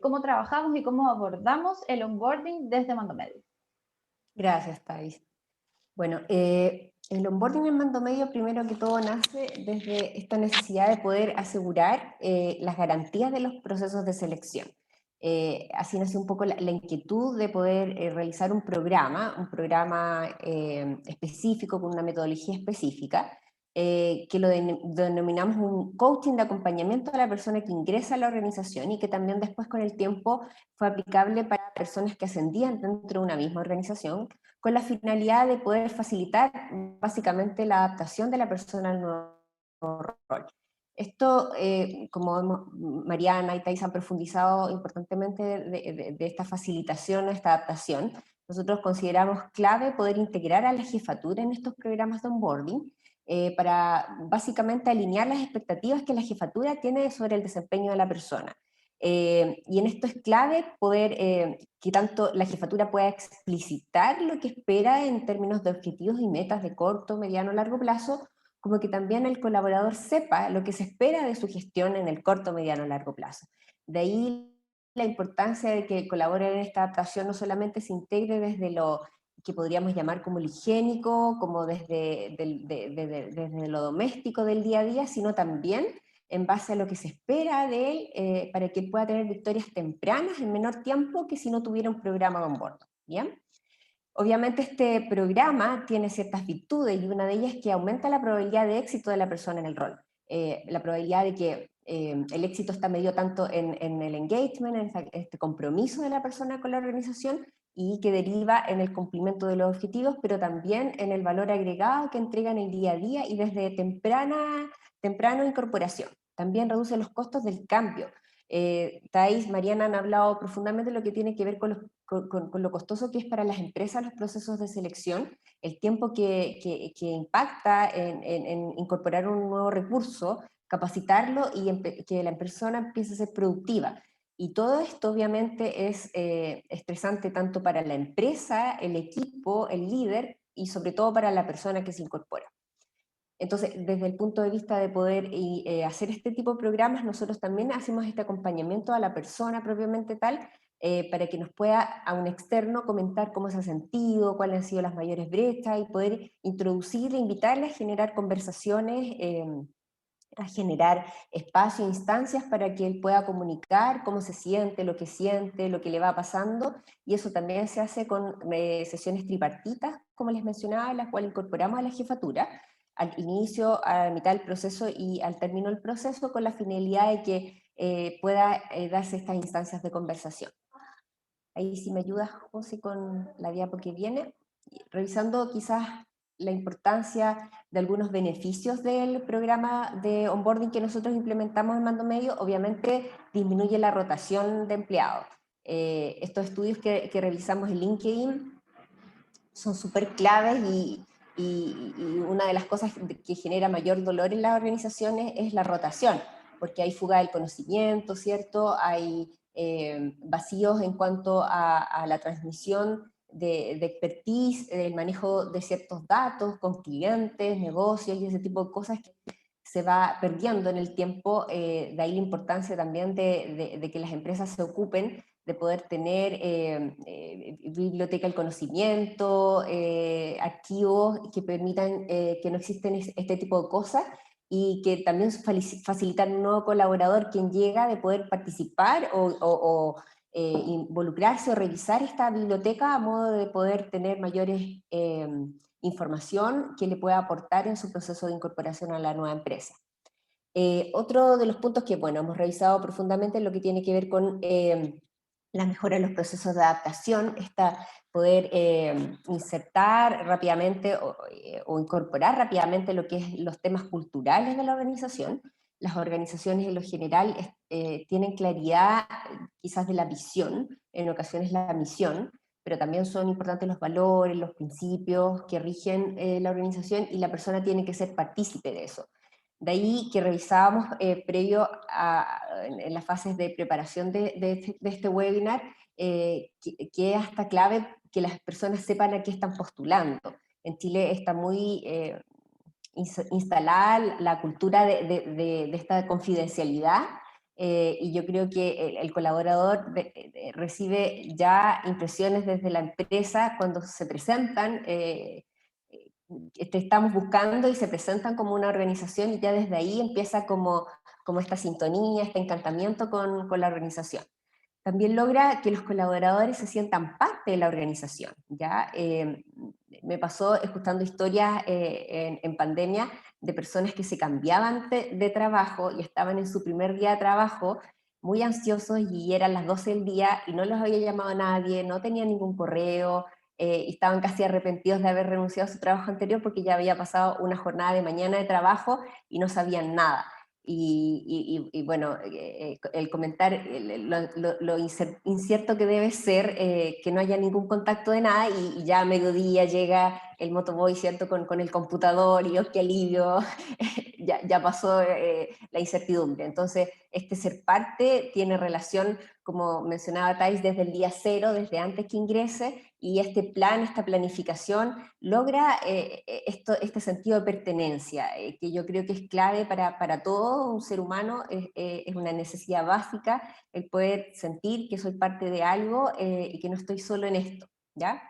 cómo trabajamos y cómo abordamos el onboarding desde Mando Medio. Gracias, Thais. Bueno, el onboarding en Mando Medio, primero que todo, nace desde esta necesidad de poder asegurar las garantías de los procesos de selección. Así nace un poco la inquietud de poder realizar un programa específico con una metodología específica, que lo denominamos un coaching de acompañamiento a la persona que ingresa a la organización y que también después con el tiempo fue aplicable para personas que ascendían dentro de una misma organización, con la finalidad de poder facilitar básicamente la adaptación de la persona al nuevo rol. Esto, como Mariana y Thais han profundizado importantemente de esta facilitación, esta adaptación, nosotros consideramos clave poder integrar a la jefatura en estos programas de onboarding para básicamente alinear las expectativas que la jefatura tiene sobre el desempeño de la persona. Y en esto es clave poder que tanto la jefatura pueda explicitar lo que espera en términos de objetivos y metas de corto, mediano, largo plazo, como que también el colaborador sepa lo que se espera de su gestión en el corto, mediano, largo plazo. De ahí la importancia de que colaboren en esta adaptación no solamente se integre desde lo que podríamos llamar como lo higiénico, como desde lo doméstico del día a día, sino también en base a lo que se espera de él para que pueda tener victorias tempranas en menor tiempo que si no tuviera un programa de onboarding. ¿Bien? Obviamente este programa tiene ciertas virtudes y una de ellas es que aumenta la probabilidad de éxito de la persona en el rol. La probabilidad de que el éxito está medido tanto en el engagement, en este compromiso de la persona con la organización y que deriva en el cumplimiento de los objetivos, pero también en el valor agregado que entrega en el día a día y desde temprano incorporación. También reduce los costos del cambio. Thais, Mariana han hablado profundamente de lo que tiene que ver con lo costoso que es para las empresas los procesos de selección, el tiempo que impacta en incorporar un nuevo recurso, capacitarlo y que la persona empiece a ser productiva. Y todo esto obviamente es estresante tanto para la empresa, el equipo, el líder y sobre todo para la persona que se incorpora. Entonces, desde el punto de vista de poder hacer este tipo de programas, nosotros también hacemos este acompañamiento a la persona propiamente tal, para que nos pueda a un externo comentar cómo se ha sentido, cuáles han sido las mayores brechas y poder introducirle, invitarle a generar conversaciones, a generar espacio, instancias para que él pueda comunicar cómo se siente, lo que le va pasando, y eso también se hace con sesiones tripartitas, como les mencionaba, en las cuales incorporamos a la jefatura, al inicio, a la mitad del proceso y al término del proceso, con la finalidad de que pueda darse estas instancias de conversación. Ahí sí me ayudas, José, con la diapo que viene, revisando quizás la importancia de algunos beneficios del programa de onboarding que nosotros implementamos en Mando Medio. Obviamente disminuye la rotación de empleados. Estos estudios que revisamos en LinkedIn son súper claves y una de las cosas que genera mayor dolor en las organizaciones es la rotación, porque hay fuga del conocimiento, ¿cierto? Hay vacíos en cuanto a la transmisión de expertise, el manejo de ciertos datos con clientes, negocios y ese tipo de cosas que se va perdiendo en el tiempo. De ahí la importancia también de que las empresas se ocupen de poder tener biblioteca del conocimiento, archivos que permitan que no existen este tipo de cosas, y que también facilitan a un nuevo colaborador quien llega de poder participar o involucrarse o revisar esta biblioteca a modo de poder tener mayores información que le pueda aportar en su proceso de incorporación a la nueva empresa. Otro de los puntos que, bueno, hemos revisado profundamente es lo que tiene que ver con la mejora en los procesos de adaptación, poder insertar rápidamente o incorporar rápidamente lo que es los temas culturales de la organización. Las organizaciones en lo general tienen claridad quizás de la visión, en ocasiones la misión, pero también son importantes los valores, los principios que rigen la organización, y la persona tiene que ser partícipe de eso. De ahí que revisábamos en las fases de preparación de este webinar, que es hasta clave que las personas sepan a qué están postulando. En Chile está muy instalada la cultura de esta confidencialidad, y yo creo que el colaborador recibe ya impresiones desde la empresa cuando se presentan, estamos buscando y se presentan como una organización, y ya desde ahí empieza como esta sintonía, este encantamiento con la organización. También logra que los colaboradores se sientan parte de la organización, ¿ya? Me pasó escuchando historias en pandemia de personas que se cambiaban de trabajo y estaban en su primer día de trabajo muy ansiosos, y eran las 12 del día y no los había llamado a nadie, no tenían ningún correo, y estaban casi arrepentidos de haber renunciado a su trabajo anterior porque ya había pasado una jornada de mañana de trabajo y no sabían nada. Y bueno, el comentar lo incierto que debe ser que no haya ningún contacto de nada, y ya a mediodía llega el motoboy, ¿cierto? Con el computador, y ¡oh, qué alivio! ya pasó la incertidumbre. Entonces, este ser parte tiene relación, como mencionaba Thais, desde el día cero, desde antes que ingrese, y este plan, esta planificación, logra este sentido de pertenencia, que yo creo que es clave para todo un ser humano. Es una necesidad básica el poder sentir que soy parte de algo, y que no estoy solo en esto, ¿ya?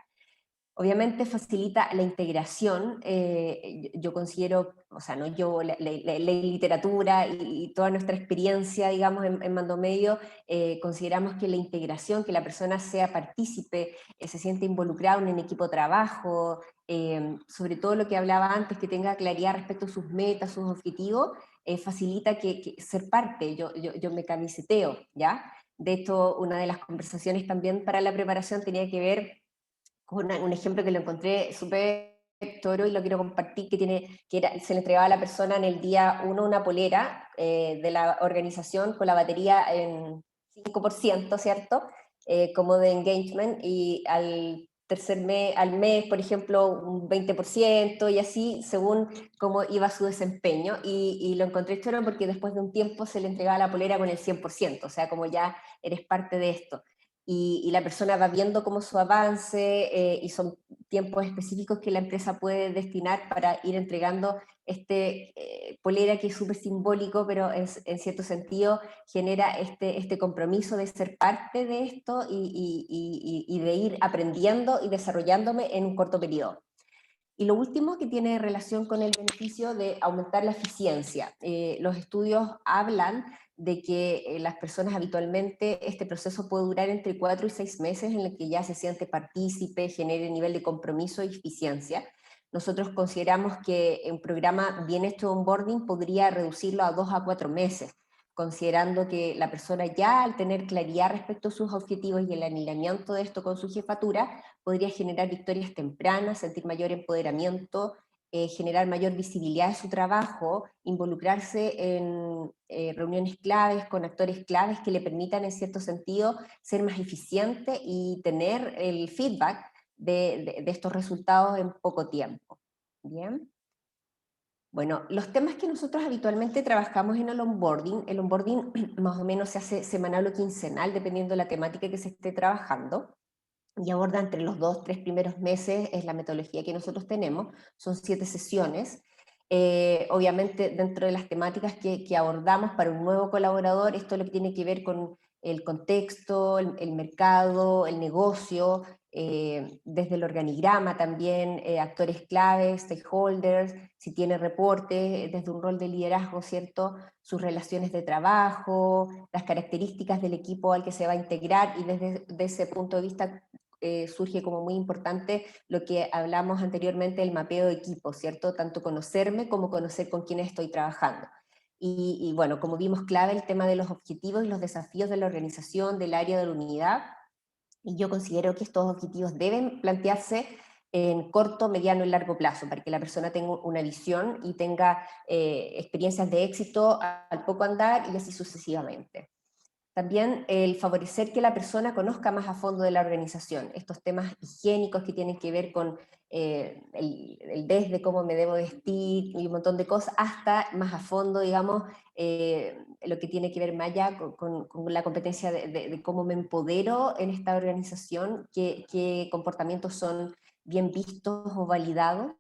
Obviamente facilita la integración. Yo considero, o sea, no yo, la literatura y toda nuestra experiencia, digamos, en Mando Medio, consideramos que la integración, que la persona sea partícipe, se siente involucrada en un equipo de trabajo, sobre todo lo que hablaba antes, que tenga claridad respecto a sus metas, sus objetivos, facilita que ser parte. Yo me camiseteo, ¿ya? De hecho, una de las conversaciones también para la preparación tenía que ver un ejemplo que lo encontré súper toro y lo quiero compartir, se le entregaba a la persona en el día 1 una polera de la organización con la batería en 5%, ¿cierto? Como de engagement, y al tercer mes, al mes, por ejemplo, un 20% y así, según cómo iba su desempeño. Y lo encontré choro porque después de un tiempo se le entregaba la polera con el 100%, o sea, como ya eres parte de esto. Y la persona va viendo como su avance y son tiempos específicos que la empresa puede destinar para ir entregando polera que es súper simbólico, pero en cierto sentido genera este compromiso de ser parte de esto y de ir aprendiendo y desarrollándome en un corto periodo. Y lo último que tiene relación con el beneficio de aumentar la eficiencia. Los estudios hablan de que las personas habitualmente este proceso puede durar entre 4 y 6 meses en el que ya se siente partícipe, genere nivel de compromiso y eficiencia. Nosotros consideramos que un programa bien hecho de onboarding podría reducirlo a 2 a 4 meses, considerando que la persona ya al tener claridad respecto a sus objetivos y el alineamiento de esto con su jefatura, podría generar victorias tempranas, sentir mayor empoderamiento, generar mayor visibilidad de su trabajo, involucrarse en reuniones claves con actores claves que le permitan en cierto sentido ser más eficiente y tener el feedback de estos resultados en poco tiempo. Bien. Bueno, los temas que nosotros habitualmente trabajamos en el onboarding más o menos se hace semanal o quincenal, dependiendo de la temática que se esté trabajando, y aborda entre los 2, 3 primeros meses, es la metodología que nosotros tenemos, son 7 sesiones. Obviamente dentro de las temáticas que abordamos para un nuevo colaborador, esto es lo que tiene que ver con el contexto, el mercado, el negocio, desde el organigrama también, actores claves, stakeholders, si tiene reportes, desde un rol de liderazgo, ¿cierto? Sus relaciones de trabajo, las características del equipo al que se va a integrar, y desde ese punto de vista surge como muy importante lo que hablamos anteriormente, el mapeo de equipo, ¿cierto? Tanto conocerme como conocer con quiénes estoy trabajando. Y bueno, como vimos, clave el tema de los objetivos y los desafíos de la organización, del área de la unidad, y yo considero que estos objetivos deben plantearse en corto, mediano y largo plazo, para que la persona tenga una visión y tenga experiencias de éxito al poco andar y así sucesivamente. También el favorecer que la persona conozca más a fondo de la organización, estos temas higiénicos que tienen que ver con desde cómo me debo vestir y un montón de cosas, hasta más a fondo, digamos, lo que tiene que ver más allá con la competencia de cómo me empodero en esta organización, qué comportamientos son bien vistos o validados,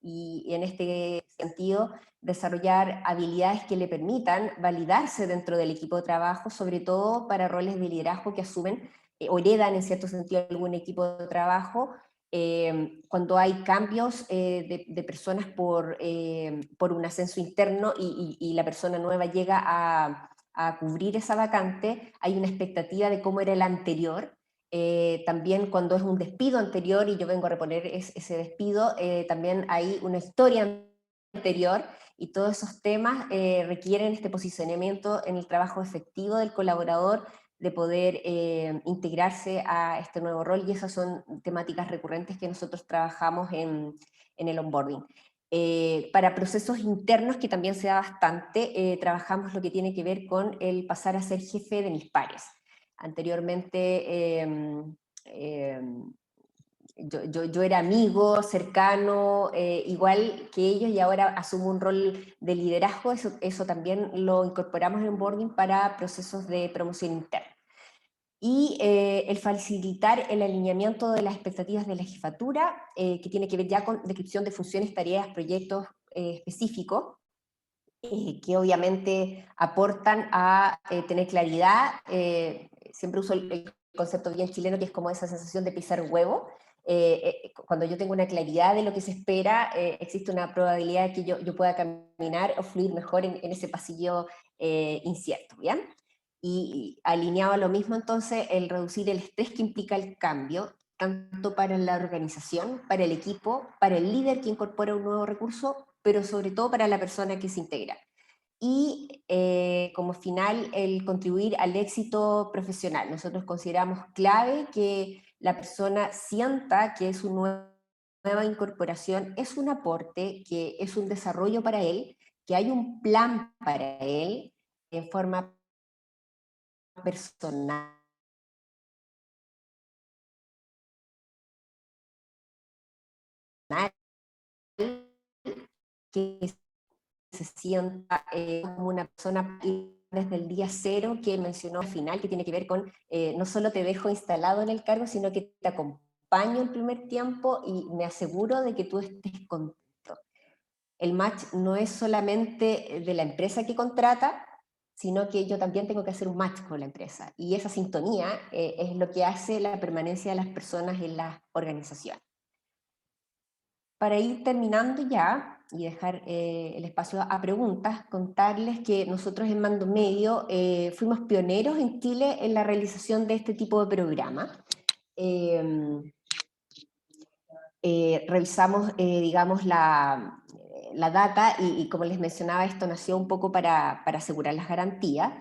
y en este sentido desarrollar habilidades que le permitan validarse dentro del equipo de trabajo, sobre todo para roles de liderazgo que asumen o heredan en cierto sentido algún equipo de trabajo, cuando hay cambios de personas por un ascenso interno y la persona nueva llega a cubrir esa vacante, hay una expectativa de cómo era el anterior. También cuando es un despido anterior y yo vengo a reponer ese despido, también hay una historia anterior, y todos esos temas requieren este posicionamiento en el trabajo efectivo del colaborador, de poder integrarse a este nuevo rol, y esas son temáticas recurrentes que nosotros trabajamos en el onboarding. Para procesos internos, que también se da bastante, trabajamos lo que tiene que ver con el pasar a ser jefe de mis pares. Anteriormente yo era amigo, cercano, igual que ellos, y ahora asumo un rol de liderazgo. Eso también lo incorporamos en onboarding para procesos de promoción interna. Y el facilitar el alineamiento de las expectativas de la jefatura, que tiene que ver ya con descripción de funciones, tareas, proyectos específicos, que obviamente aportan a tener claridad. Siempre uso el concepto bien chileno, que es como esa sensación de pisar huevo. Cuando yo tengo una claridad de lo que se espera, existe una probabilidad de que yo pueda caminar o fluir mejor en ese pasillo incierto, ¿bien? Y alineado a lo mismo, entonces, el reducir el estrés que implica el cambio, tanto para la organización, para el equipo, para el líder que incorpora un nuevo recurso, pero sobre todo para la persona que se integra. Y como final, el contribuir al éxito profesional. Nosotros consideramos clave que la persona sienta que su nueva incorporación es un aporte, que es un desarrollo para él, que hay un plan para él en forma personal, que se sienta como una persona desde el día cero que mencionó al final, que tiene que ver con no solo te dejo instalado en el cargo, sino que te acompaño el primer tiempo y me aseguro de que tú estés contento. El match no es solamente de la empresa que contrata, sino que yo también tengo que hacer un match con la empresa. Y esa sintonía es lo que hace la permanencia de las personas en las organizaciones. Para ir terminando ya y dejar el espacio a preguntas, contarles que nosotros en Mando Medio fuimos pioneros en Chile en la realización de este tipo de programa. Revisamos, digamos, la data y como les mencionaba, esto nació un poco para asegurar las garantías.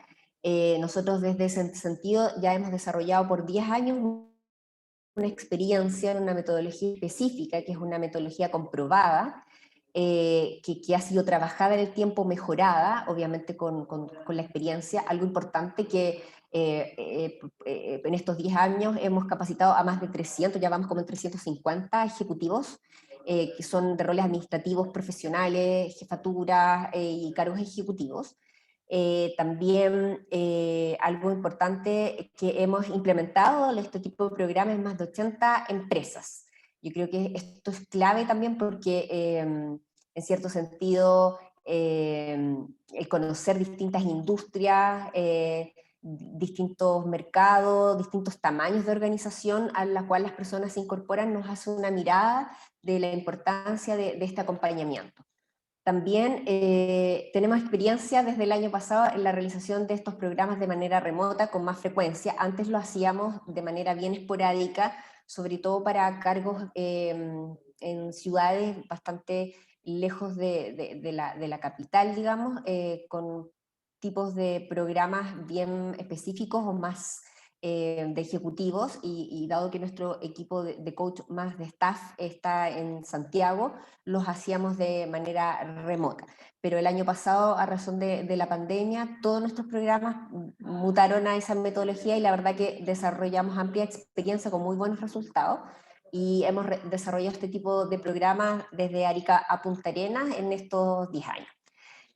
Nosotros desde ese sentido ya hemos desarrollado por 10 años una experiencia en una metodología específica, que es una metodología comprobada, que ha sido trabajada en el tiempo, mejorada, obviamente con la experiencia. Algo importante que en estos 10 años hemos capacitado a más de 300, ya vamos como en 350 ejecutivos, que son de roles administrativos, profesionales, jefaturas y cargos ejecutivos. También algo importante que hemos implementado en este tipo de programas en más de 80 empresas. Yo creo que esto es clave también porque en cierto sentido el conocer distintas industrias, distintos mercados, distintos tamaños de organización a la cual las personas se incorporan nos hace una mirada de la importancia de este acompañamiento. También tenemos experiencia desde el año pasado en la realización de estos programas de manera remota con más frecuencia. Antes lo hacíamos de manera bien esporádica, sobre todo para cargos en ciudades bastante lejos de la capital, digamos, con tipos de programas bien específicos o más de ejecutivos y dado que nuestro equipo de coach más de staff está en Santiago, los hacíamos de manera remota. Pero el año pasado, a razón de la pandemia, todos nuestros programas mutaron a esa metodología y la verdad que desarrollamos amplia experiencia con muy buenos resultados y hemos desarrollado este tipo de programas desde Arica a Punta Arenas en estos 10 años.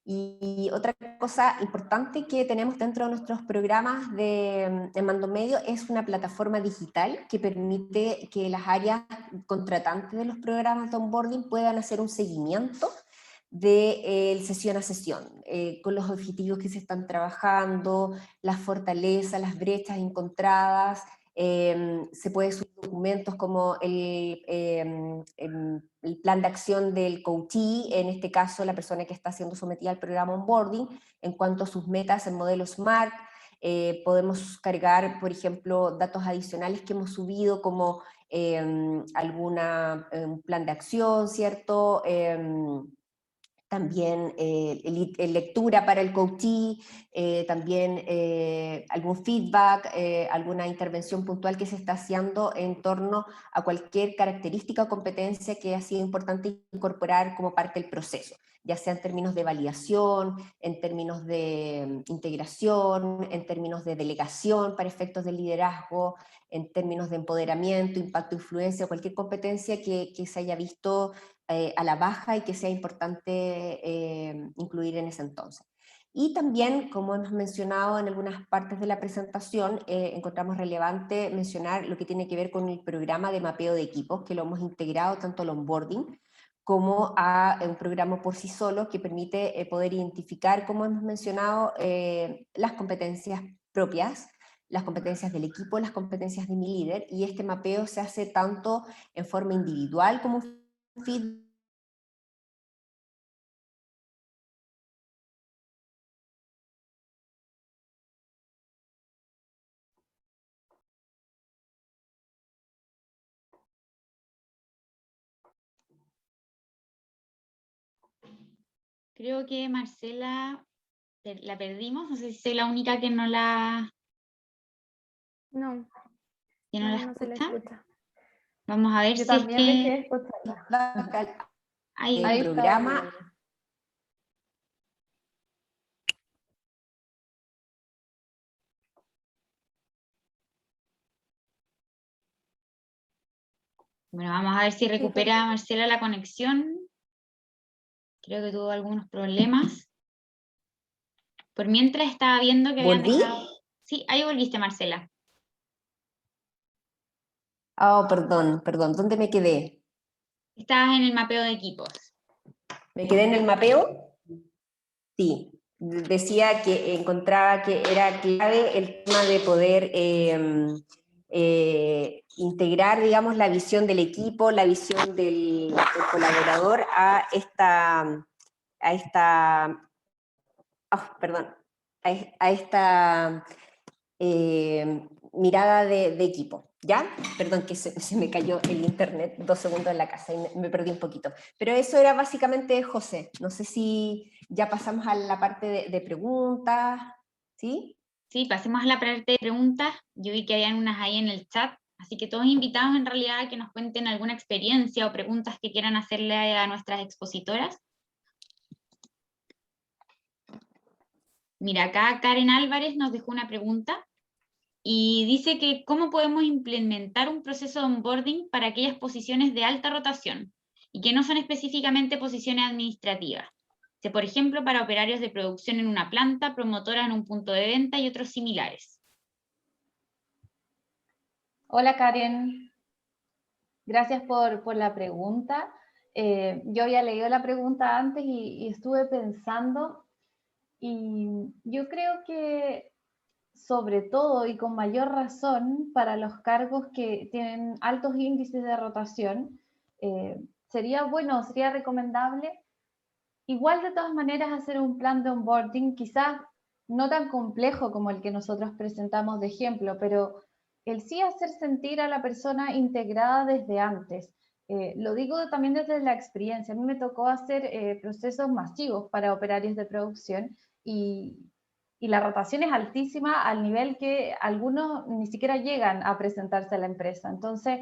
Y otra cosa importante que tenemos dentro de nuestros programas de Mando Medio es una plataforma digital que permite que las áreas contratantes de los programas de onboarding puedan hacer un seguimiento de sesión a sesión, con los objetivos que se están trabajando, las fortalezas, las brechas encontradas. Se puede subir documentos como el plan de acción del coachee, en este caso la persona que está siendo sometida al programa onboarding, en cuanto a sus metas en modelo SMART. Podemos cargar, por ejemplo, datos adicionales que hemos subido como un plan de acción, ¿cierto? También lectura para el coachee, también algún feedback, alguna intervención puntual que se está haciendo en torno a cualquier característica o competencia que ha sido importante incorporar como parte del proceso, ya sea en términos de validación, en términos de integración, en términos de delegación para efectos de liderazgo, en términos de empoderamiento, impacto, influencia, cualquier competencia que se haya visto a la baja y que sea importante incluir en ese entonces. Y también, como hemos mencionado en algunas partes de la presentación, encontramos relevante mencionar lo que tiene que ver con el programa de mapeo de equipos, que lo hemos integrado tanto al onboarding como a un programa por sí solo que permite poder identificar, como hemos mencionado, las competencias propias, las competencias del equipo, las competencias de mi líder, y este mapeo se hace tanto en forma individual como feedback. Creo que Marcela la perdimos, no sé si soy la única que no la, No, no no se la escucha. escucha. Vamos a ver Yo si es también dejé de que escucharla. ahí, Ahí está. Programa Bueno, vamos a ver si recupera Marcela la conexión. Creo que tuvo algunos problemas. Por mientras estaba viendo que habían ¿Volví? dejado... Sí, ahí volviste, Marcela. Oh, perdón, ¿dónde me quedé? Estabas en el mapeo de equipos. ¿Me quedé en el mapeo? Sí, decía que encontraba que era clave el tema de poder integrar, digamos, la visión del equipo, la visión del colaborador perdón, a esta mirada de equipo, ¿ya? Perdón que se me cayó el internet 2 segundos en la casa y me perdí un poquito. Pero eso era básicamente José. No sé si ya pasamos a la parte de preguntas, ¿sí? Sí, pasemos a la parte de preguntas. Yo vi que habían unas ahí en el chat, así que todos invitados en realidad a que nos cuenten alguna experiencia o preguntas que quieran hacerle a nuestras expositoras. Mira, acá Karen Álvarez nos dejó una pregunta y dice que cómo podemos implementar un proceso de onboarding para aquellas posiciones de alta rotación y que no son específicamente posiciones administrativas. Por ejemplo, para operarios de producción en una planta, promotoras en un punto de venta y otros similares. Hola Karen, gracias por la pregunta. Yo había leído la pregunta antes y estuve pensando, y yo creo que sobre todo y con mayor razón para los cargos que tienen altos índices de rotación, sería bueno, sería recomendable igual de todas maneras hacer un plan de onboarding, quizás no tan complejo como el que nosotros presentamos de ejemplo, pero el sí hacer sentir a la persona integrada desde antes. Lo digo también desde la experiencia. A mí me tocó hacer procesos masivos para operarios de producción y la rotación es altísima al nivel que algunos ni siquiera llegan a presentarse a la empresa. Entonces,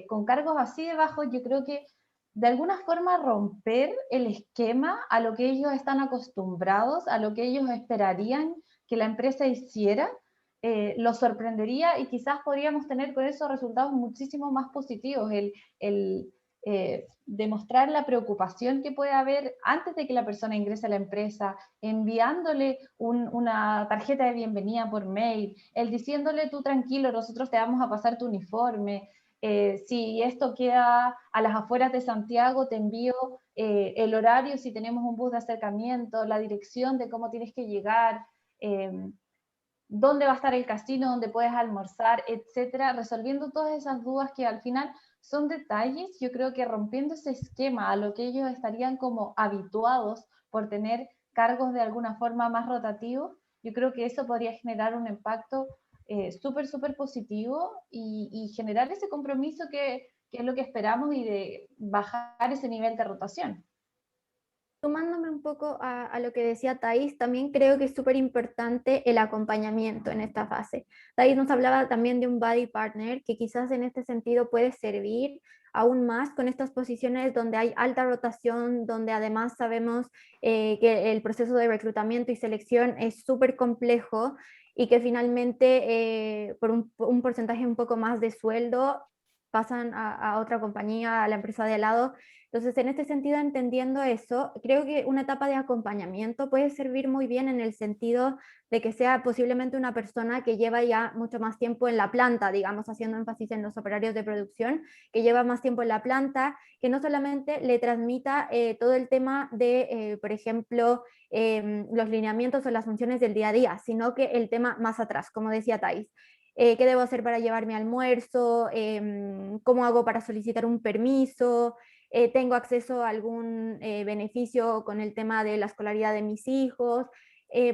con cargos así de bajos, yo creo que de alguna forma romper el esquema a lo que ellos están acostumbrados, a lo que ellos esperarían que la empresa hiciera, los sorprendería y quizás podríamos tener con esos resultados muchísimo más positivos, el demostrar la preocupación que puede haber antes de que la persona ingrese a la empresa, enviándole una tarjeta de bienvenida por mail, el diciéndole tú tranquilo, nosotros te vamos a pasar tu uniforme, si esto queda a las afueras de Santiago, te envío el horario si tenemos un bus de acercamiento, la dirección de cómo tienes que llegar, dónde va a estar el casino, dónde puedes almorzar, etcétera, resolviendo todas esas dudas que al final son detalles, yo creo que rompiendo ese esquema a lo que ellos estarían como habituados por tener cargos de alguna forma más rotativos, yo creo que eso podría generar un impacto súper positivo y generar ese compromiso que es lo que esperamos y de bajar ese nivel de rotación. Sumándome un poco a lo que decía Thais, también creo que es súper importante el acompañamiento en esta fase. Thais nos hablaba también de un buddy partner que quizás en este sentido puede servir aún más con estas posiciones donde hay alta rotación, donde además sabemos que el proceso de reclutamiento y selección es súper complejo y que finalmente por un porcentaje un poco más de sueldo pasan a otra compañía, a la empresa de al lado. Entonces, en este sentido, entendiendo eso, creo que una etapa de acompañamiento puede servir muy bien en el sentido de que sea posiblemente una persona que lleva ya mucho más tiempo en la planta, digamos, haciendo énfasis en los operarios de producción, que lleva más tiempo en la planta, que no solamente le transmita todo el tema de, por ejemplo, los lineamientos o las funciones del día a día, sino que el tema más atrás, como decía Thais. ¿Qué debo hacer para llevar mi almuerzo? ¿Cómo hago para solicitar un permiso? ¿Tengo acceso a algún beneficio con el tema de la escolaridad de mis hijos?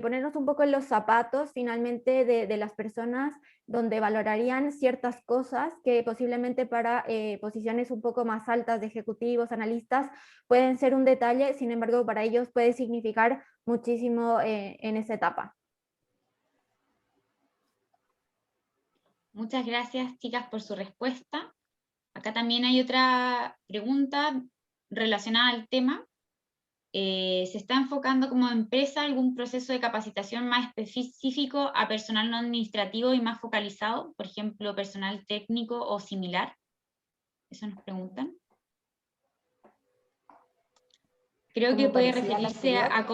Ponernos un poco en los zapatos finalmente de las personas donde valorarían ciertas cosas que posiblemente para posiciones un poco más altas de ejecutivos, analistas, pueden ser un detalle, sin embargo para ellos puede significar muchísimo en esa etapa. Muchas gracias, chicas, por su respuesta. Acá también hay otra pregunta relacionada al tema. ¿Se está enfocando como empresa algún proceso de capacitación más específico a personal no administrativo y más focalizado? Por ejemplo, personal técnico o similar. Eso nos preguntan. Creo que ¿Cómo puede parecía la referirse a anterior?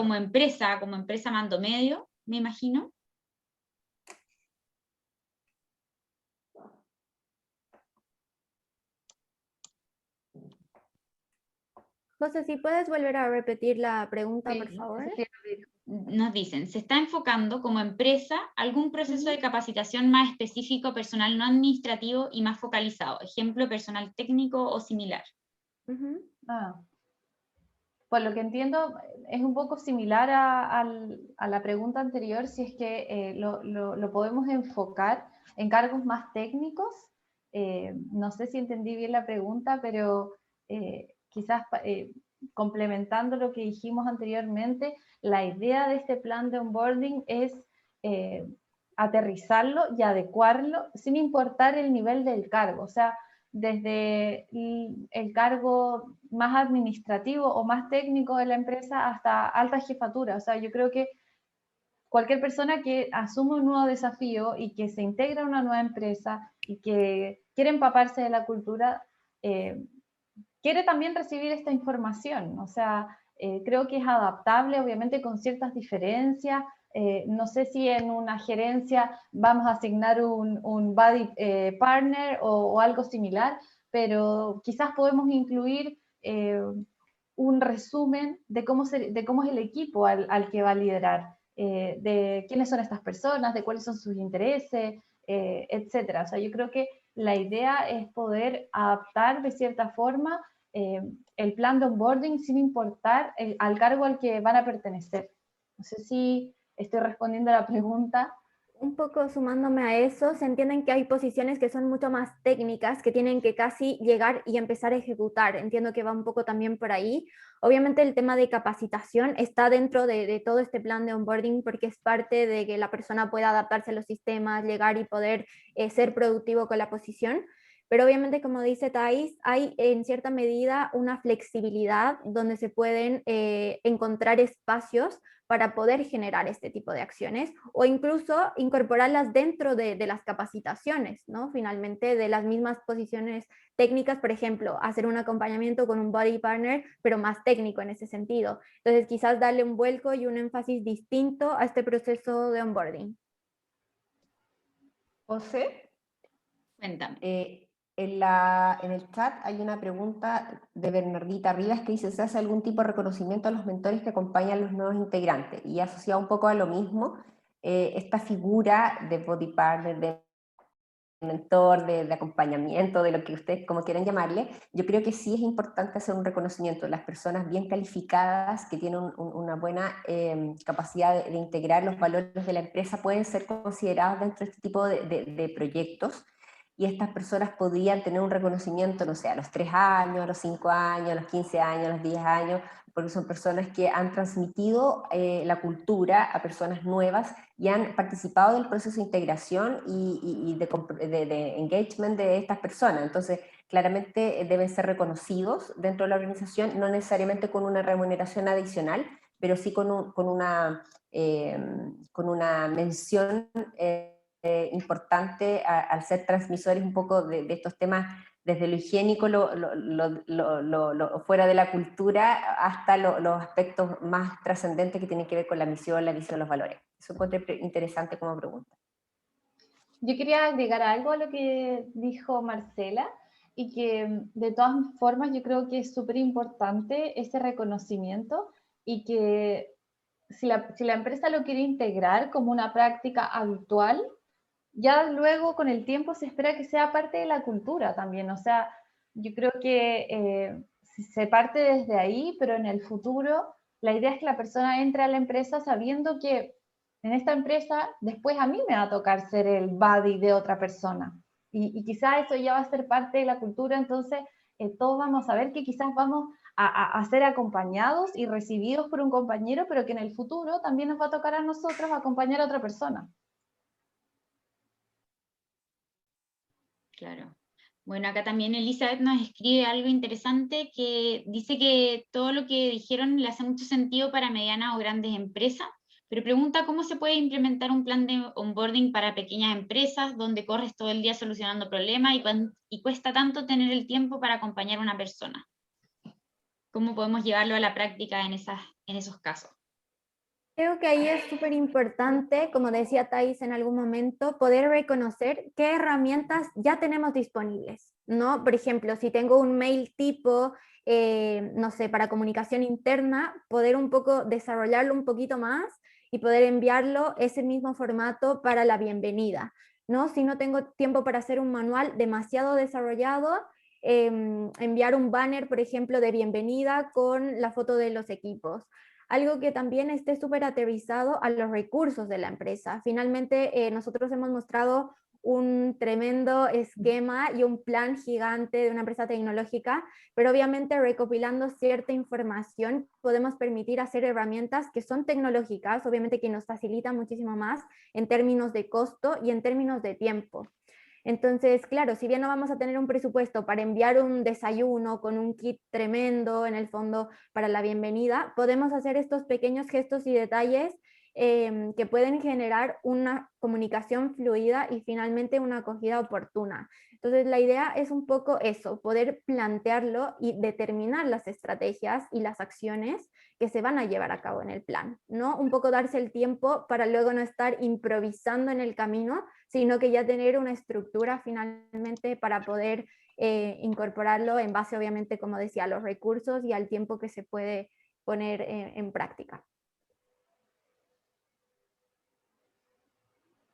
como empresa mando medio, me imagino. José, si puedes volver a repetir la pregunta, por Sí, favor. eso quiero decir. Nos dicen, ¿se está enfocando como empresa algún proceso de capacitación más específico, personal no administrativo y más focalizado? Ejemplo, personal técnico o similar. Ujú. Por lo que entiendo, es un poco similar a la pregunta anterior, si es que lo podemos enfocar en cargos más técnicos. No sé si entendí bien la pregunta, pero quizás complementando lo que dijimos anteriormente, la idea de este plan de onboarding es aterrizarlo y adecuarlo sin importar el nivel del cargo. O sea, desde el cargo más administrativo o más técnico de la empresa hasta alta jefatura. O sea, yo creo que cualquier persona que asume un nuevo desafío y que se integra a una nueva empresa y que quiere empaparse de la cultura, quiere también recibir esta información. O sea, creo que es adaptable, obviamente con ciertas diferencias. No sé si en una gerencia vamos a asignar un buddy partner o algo similar, pero quizás podemos incluir un resumen de cómo es el equipo al que va a liderar, de quiénes son estas personas, de cuáles son sus intereses, etcétera. O sea, yo creo que la idea es poder adaptar de cierta forma el plan de onboarding sin importar al cargo al que van a pertenecer. No sé si estoy respondiendo a la pregunta. Un poco sumándome a eso, se entienden que hay posiciones que son mucho más técnicas, que tienen que casi llegar y empezar a ejecutar. Entiendo que va un poco también por ahí. Obviamente el tema de capacitación está dentro de todo este plan de onboarding porque es parte de que la persona pueda adaptarse a los sistemas, llegar y poder ser productivo con la posición. Pero obviamente, como dice Thais, hay en cierta medida una flexibilidad donde se pueden encontrar espacios para poder generar este tipo de acciones o incluso incorporarlas dentro de las capacitaciones, ¿no? Finalmente, de las mismas posiciones técnicas, por ejemplo, hacer un acompañamiento con un body partner, pero más técnico en ese sentido. Entonces, quizás darle un vuelco y un énfasis distinto a este proceso de onboarding. José, Cuéntame. en el chat hay una pregunta de Bernardita Rivas que dice: ¿se hace algún tipo de reconocimiento a los mentores que acompañan a los nuevos integrantes? Y asociado un poco a lo mismo, esta figura de body partner, de mentor, de acompañamiento, de lo que ustedes como quieran llamarle, yo creo que sí es importante hacer un reconocimiento de las personas bien calificadas que tienen una buena capacidad de integrar los valores de la empresa, pueden ser considerados dentro de este tipo de proyectos, y estas personas podrían tener un reconocimiento, no sé, a los 3 años, a los 5 años, a los 15 años, a los 10 años, porque son personas que han transmitido la cultura a personas nuevas y han participado del proceso de integración y de engagement de estas personas. Entonces, claramente deben ser reconocidos dentro de la organización, no necesariamente con una remuneración adicional, pero sí con una mención importante al ser transmisores un poco de estos temas desde lo higiénico, fuera de la cultura, hasta los aspectos más trascendentes que tienen que ver con la misión, la visión, los valores. Eso encuentro interesante como pregunta. Yo quería agregar algo a lo que dijo Marcela y que de todas formas yo creo que es súper importante ese reconocimiento y que si la empresa lo quiere integrar como una práctica habitual, ya luego con el tiempo se espera que sea parte de la cultura también. O sea, yo creo que se parte desde ahí, pero en el futuro la idea es que la persona entre a la empresa sabiendo que en esta empresa después a mí me va a tocar ser el buddy de otra persona. Y quizás eso ya va a ser parte de la cultura, entonces todos vamos a ver que quizás vamos a ser acompañados y recibidos por un compañero, pero que en el futuro también nos va a tocar a nosotros acompañar a otra persona. Claro. Bueno, acá también Elizabeth nos escribe algo interesante que dice que todo lo que dijeron le hace mucho sentido para medianas o grandes empresas, pero pregunta cómo se puede implementar un plan de onboarding para pequeñas empresas donde corres todo el día solucionando problemas y cuesta tanto tener el tiempo para acompañar a una persona. ¿Cómo podemos llevarlo a la práctica en esos casos? Creo que ahí es súper importante, como decía Thais en algún momento, poder reconocer qué herramientas ya tenemos disponibles, ¿no? Por ejemplo, si tengo un mail tipo, no sé, para comunicación interna, poder un poco desarrollarlo un poquito más y poder enviarlo ese mismo formato para la bienvenida, ¿no? Si no tengo tiempo para hacer un manual demasiado desarrollado, enviar un banner, por ejemplo, de bienvenida con la foto de los equipos. Algo que también esté súper aterrizado a los recursos de la empresa. Finalmente, nosotros hemos mostrado un tremendo esquema y un plan gigante de una empresa tecnológica, pero obviamente recopilando cierta información podemos permitir hacer herramientas que son tecnológicas, obviamente que nos facilitan muchísimo más en términos de costo y en términos de tiempo. Entonces, claro, si bien no vamos a tener un presupuesto para enviar un desayuno con un kit tremendo en el fondo para la bienvenida, podemos hacer estos pequeños gestos y detalles que pueden generar una comunicación fluida y finalmente una acogida oportuna. Entonces, la idea es un poco eso, poder plantearlo y determinar las estrategias y las acciones que se van a llevar a cabo en el plan, ¿no? Un poco darse el tiempo para luego no estar improvisando en el camino, sino que ya tener una estructura finalmente para poder incorporarlo en base, obviamente, como decía, a los recursos y al tiempo que se puede poner en práctica.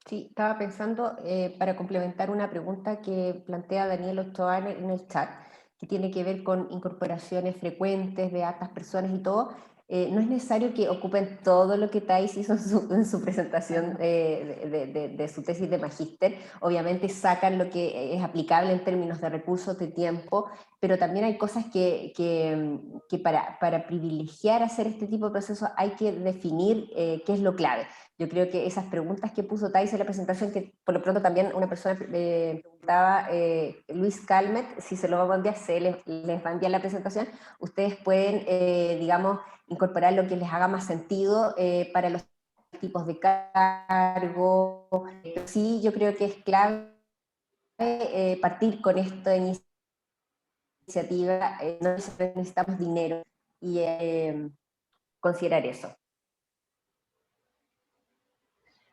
Sí, estaba pensando para complementar una pregunta que plantea Daniel Ochoa en el chat, que tiene que ver con incorporaciones frecuentes de hartas personas y todo. No es necesario que ocupen todo lo que Thais hizo en su presentación de su tesis de magíster. Obviamente sacan lo que es aplicable en términos de recursos, de tiempo, pero también hay cosas que para privilegiar hacer este tipo de procesos hay que definir qué es lo clave. Yo creo que esas preguntas que puso Thais en la presentación, que por lo pronto también una persona preguntaba, Luis Calmet, si se lo vamos a enviar, les va a enviar la presentación, ustedes pueden, digamos, incorporar lo que les haga más sentido para los tipos de cargo. Sí, yo creo que es clave partir con esta iniciativa, no necesitamos dinero y considerar eso.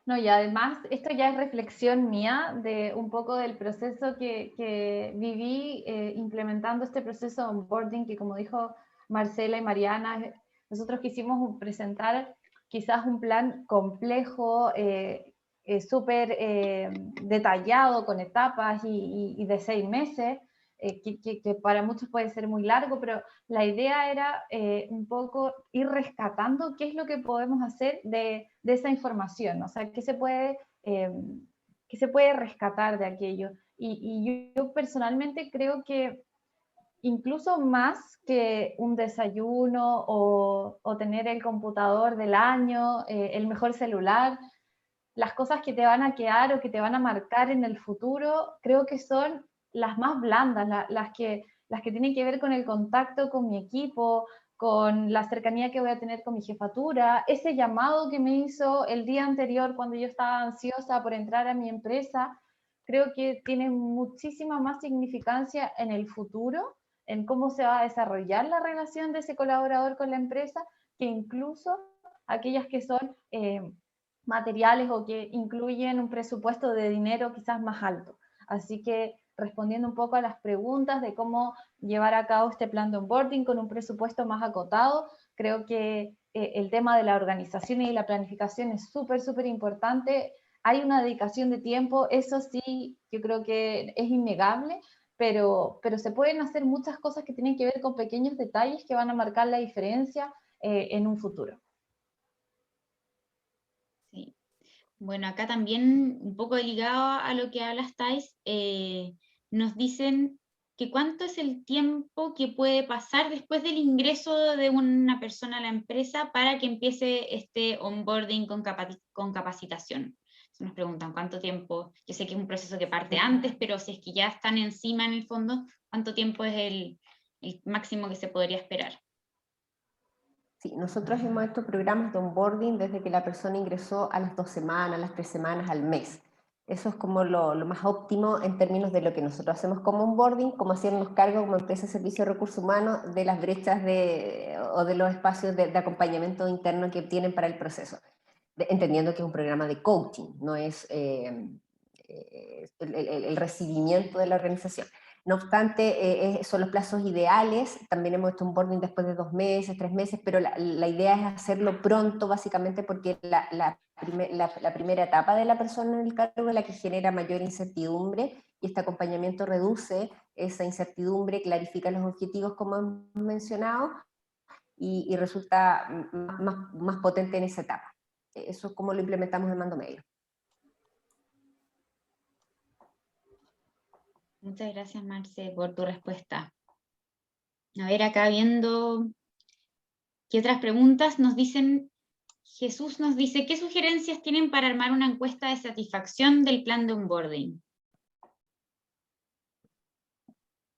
No, y además, esto ya es reflexión mía de un poco del proceso que viví implementando este proceso de onboarding, que como dijo Marcela y Mariana, nosotros quisimos presentar quizás un plan complejo, súper detallado, con etapas y de 6 meses, que para muchos puede ser muy largo, pero la idea era un poco ir rescatando qué es lo que podemos hacer de esa información, o sea, qué se puede rescatar de aquello. Y yo personalmente creo que incluso más que un desayuno o tener el computador del año, el mejor celular, las cosas que te van a quedar o que te van a marcar en el futuro, creo que son las más blandas, las que tienen que ver con el contacto con mi equipo, con la cercanía que voy a tener con mi jefatura, ese llamado que me hizo el día anterior cuando yo estaba ansiosa por entrar a mi empresa, creo que tiene muchísima más significancia en el futuro, en cómo se va a desarrollar la relación de ese colaborador con la empresa, que incluso aquellas que son materiales o que incluyen un presupuesto de dinero quizás más alto. Así que respondiendo un poco a las preguntas de cómo llevar a cabo este plan de onboarding con un presupuesto más acotado, creo que el tema de la organización y la planificación es súper, súper importante. Hay una dedicación de tiempo, eso sí, yo creo que es innegable, pero se pueden hacer muchas cosas que tienen que ver con pequeños detalles que van a marcar la diferencia en un futuro. Sí. Bueno, acá también, un poco ligado a lo que hablas, Thais, nos dicen que cuánto es el tiempo que puede pasar después del ingreso de una persona a la empresa para que empiece este onboarding con capacitación. Se nos preguntan cuánto tiempo, yo sé que es un proceso que parte antes, pero si es que ya están encima en el fondo, ¿cuánto tiempo es el máximo que se podría esperar? Sí, nosotros hemos hecho programas de onboarding desde que la persona ingresó a las 2 semanas, a las 3 semanas, al mes. Eso es como lo más óptimo en términos de lo que nosotros hacemos como onboarding, como hacernos cargo como empresa de servicio de recursos humanos de las brechas o de los espacios de acompañamiento interno que obtienen para el proceso. Entendiendo que es un programa de coaching, no es el recibimiento de la organización. No obstante, son los plazos ideales. También hemos hecho un onboarding después de 2 meses, 3 meses, pero la idea es hacerlo pronto, básicamente porque la primera etapa de la persona en el cargo es la que genera mayor incertidumbre, y este acompañamiento reduce esa incertidumbre, clarifica los objetivos, como hemos mencionado, y resulta más potente en esa etapa. Eso es como lo implementamos en Mando Medio. Muchas gracias, Marce, por tu respuesta. A ver, acá viendo qué otras preguntas nos dicen. Jesús nos dice, ¿qué sugerencias tienen para armar una encuesta de satisfacción del plan de onboarding?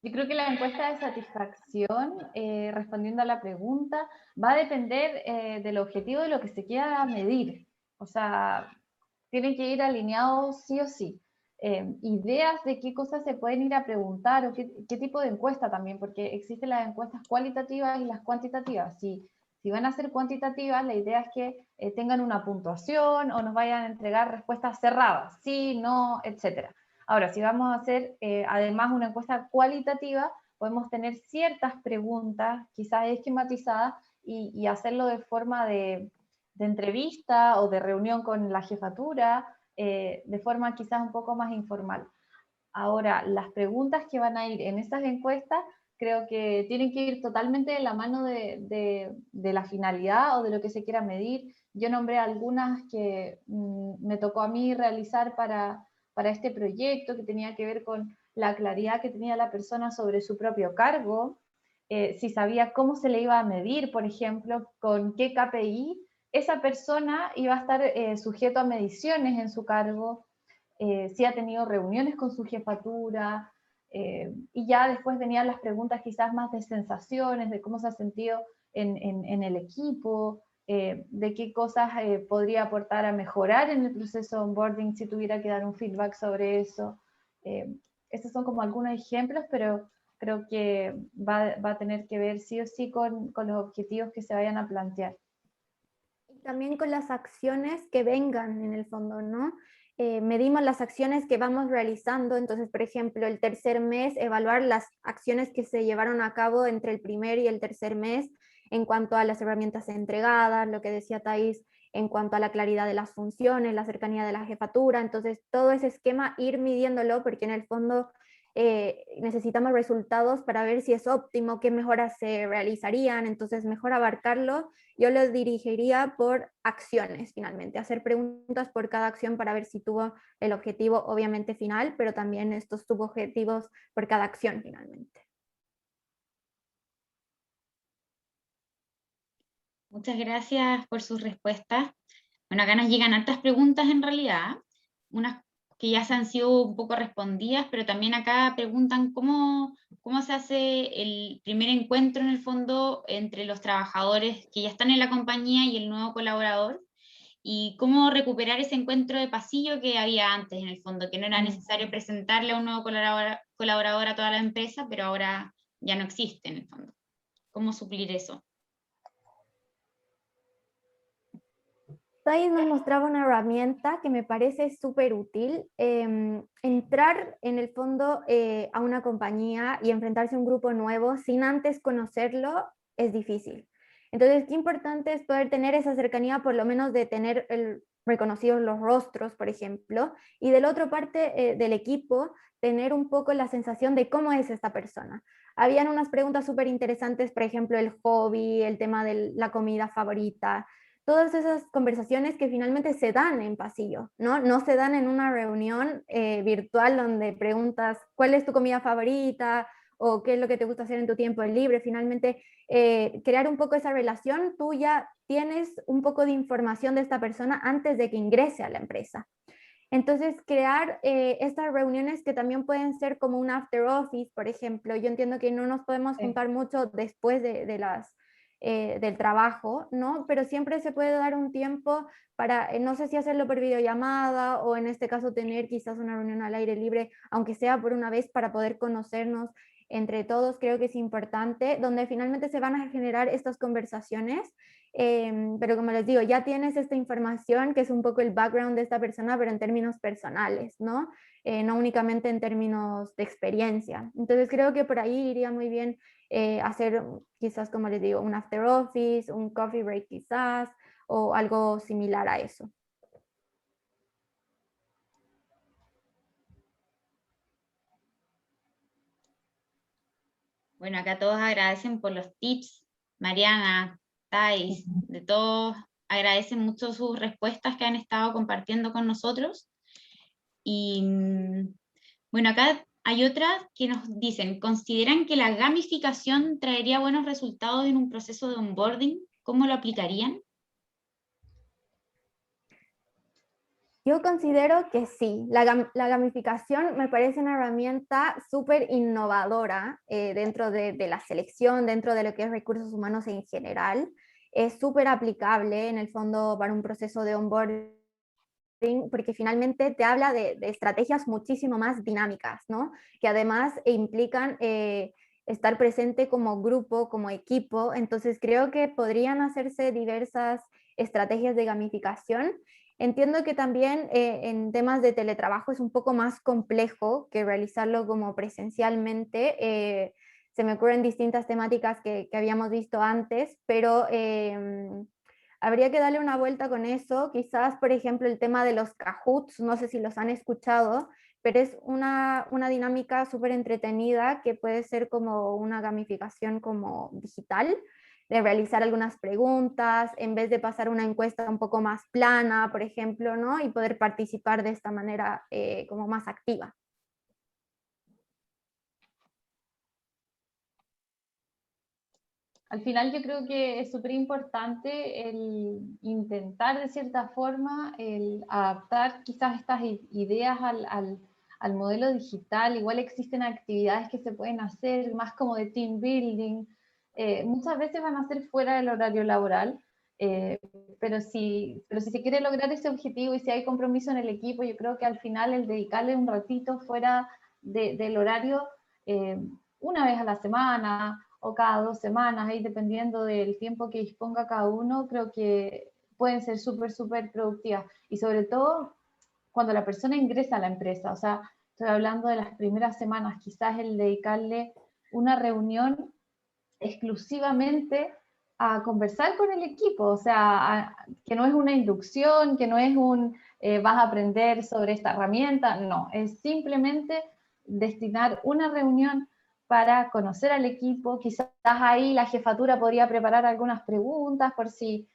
Yo creo que la encuesta de satisfacción, respondiendo a la pregunta, va a depender del objetivo de lo que se quiera medir. O sea, tienen que ir alineados sí o sí. Ideas de qué cosas se pueden ir a preguntar o qué tipo de encuesta también, porque existen las encuestas cualitativas y las cuantitativas. Si van a ser cuantitativas, la idea es que tengan una puntuación o nos vayan a entregar respuestas cerradas, sí, no, etcétera. Ahora, si vamos a hacer además una encuesta cualitativa, podemos tener ciertas preguntas, quizás esquematizadas, y hacerlo de forma de entrevista o de reunión con la jefatura, de forma quizás un poco más informal. Ahora, las preguntas que van a ir en esas encuestas creo que tienen que ir totalmente de la mano de la finalidad o de lo que se quiera medir. Yo nombré algunas que me tocó a mí realizar para este proyecto, que tenía que ver con la claridad que tenía la persona sobre su propio cargo, si sabía cómo se le iba a medir, por ejemplo, con qué KPI esa persona iba a estar sujeto a mediciones en su cargo, si ha tenido reuniones con su jefatura, y ya después venían las preguntas quizás más de sensaciones, de cómo se ha sentido en el equipo, de qué cosas podría aportar a mejorar en el proceso de onboarding si tuviera que dar un feedback sobre eso. Estos son como algunos ejemplos, pero creo que va a tener que ver sí o sí con los objetivos que se vayan a plantear. Y también con las acciones que vengan en el fondo, ¿no? Medimos las acciones que vamos realizando, entonces, por ejemplo, el tercer mes, evaluar las acciones que se llevaron a cabo entre el primer y el tercer mes en cuanto a las herramientas entregadas, lo que decía Thais, en cuanto a la claridad de las funciones, la cercanía de la jefatura, entonces todo ese esquema ir midiéndolo, porque en el fondo necesitamos resultados para ver si es óptimo, qué mejoras se realizarían, entonces mejor abarcarlo. Yo lo dirigiría por acciones finalmente, hacer preguntas por cada acción para ver si tuvo el objetivo obviamente final, pero también estos subobjetivos por cada acción finalmente. Muchas gracias por sus respuestas. Bueno, acá nos llegan hartas preguntas en realidad, unas que ya se han sido un poco respondidas, pero también acá preguntan cómo se hace el primer encuentro en el fondo entre los trabajadores que ya están en la compañía y el nuevo colaborador, y cómo recuperar ese encuentro de pasillo que había antes en el fondo, que no era necesario presentarle a un nuevo colaborador a toda la empresa, pero ahora ya no existe en el fondo. ¿Cómo suplir eso? Thais nos mostraba una herramienta que me parece súper útil. Entrar en el fondo a una compañía y enfrentarse a un grupo nuevo sin antes conocerlo es difícil. Entonces, qué importante es poder tener esa cercanía, por lo menos de tener reconocidos los rostros, por ejemplo, y de la otra parte del equipo, tener un poco la sensación de cómo es esta persona. Habían unas preguntas súper interesantes, por ejemplo, el hobby, el tema de la comida favorita, todas esas conversaciones que finalmente se dan en pasillo, ¿no? No se dan en una reunión virtual donde preguntas cuál es tu comida favorita o qué es lo que te gusta hacer en tu tiempo libre. Finalmente, crear un poco esa relación, tú ya tienes un poco de información de esta persona antes de que ingrese a la empresa. Entonces, crear estas reuniones que también pueden ser como un after office, por ejemplo. Yo entiendo que no nos podemos juntar mucho después de las del trabajo, ¿no? Pero siempre se puede dar un tiempo para, no sé si hacerlo por videollamada o en este caso tener quizás una reunión al aire libre, aunque sea por una vez para poder conocernos entre todos, creo que es importante, donde finalmente se van a generar estas conversaciones, pero como les digo, ya tienes esta información que es un poco el background de esta persona, pero en términos personales, ¿no? No únicamente en términos de experiencia. Entonces creo que por ahí iría muy bien hacer quizás, como les digo, un after office, un coffee break quizás, o algo similar a eso. Bueno, acá todos agradecen por los tips, Mariana, Thais, de todos agradecen mucho sus respuestas que han estado compartiendo con nosotros. Y bueno, acá hay otras que nos dicen, ¿consideran que la gamificación traería buenos resultados en un proceso de onboarding? ¿Cómo lo aplicarían? Yo considero que sí, la gamificación me parece una herramienta súper innovadora dentro de la selección, dentro de lo que es recursos humanos en general. Es súper aplicable en el fondo para un proceso de onboarding porque finalmente te habla de estrategias muchísimo más dinámicas, ¿no? Que además implican estar presente como grupo, como equipo. Entonces creo que podrían hacerse diversas estrategias de gamificación. Entiendo que también en temas de teletrabajo es un poco más complejo que realizarlo como presencialmente. Se me ocurren distintas temáticas que habíamos visto antes, pero habría que darle una vuelta con eso. Quizás, por ejemplo, el tema de los Kahoots, no sé si los han escuchado, pero es una dinámica súper entretenida que puede ser como una gamificación como digital, de realizar algunas preguntas, en vez de pasar una encuesta un poco más plana, por ejemplo, ¿no? Y poder participar de esta manera como más activa. Al final yo creo que es súper importante el intentar de cierta forma el adaptar quizás estas ideas al modelo digital. Igual existen actividades que se pueden hacer más como de team building. Muchas veces van a ser fuera del horario laboral, eh, pero si se quiere lograr ese objetivo y si hay compromiso en el equipo, yo creo que al final el dedicarle un ratito fuera del horario, una vez a la semana o cada 2 semanas, ahí dependiendo del tiempo que disponga cada uno, creo que pueden ser súper productivas. Y sobre todo cuando la persona ingresa a la empresa, o sea, estoy hablando de las primeras semanas, quizás el dedicarle una reunión exclusivamente a conversar con el equipo, o sea, que no es una inducción, que no es vas a aprender sobre esta herramienta, no, es simplemente destinar una reunión para conocer al equipo. Quizás ahí la jefatura podría preparar algunas preguntas por si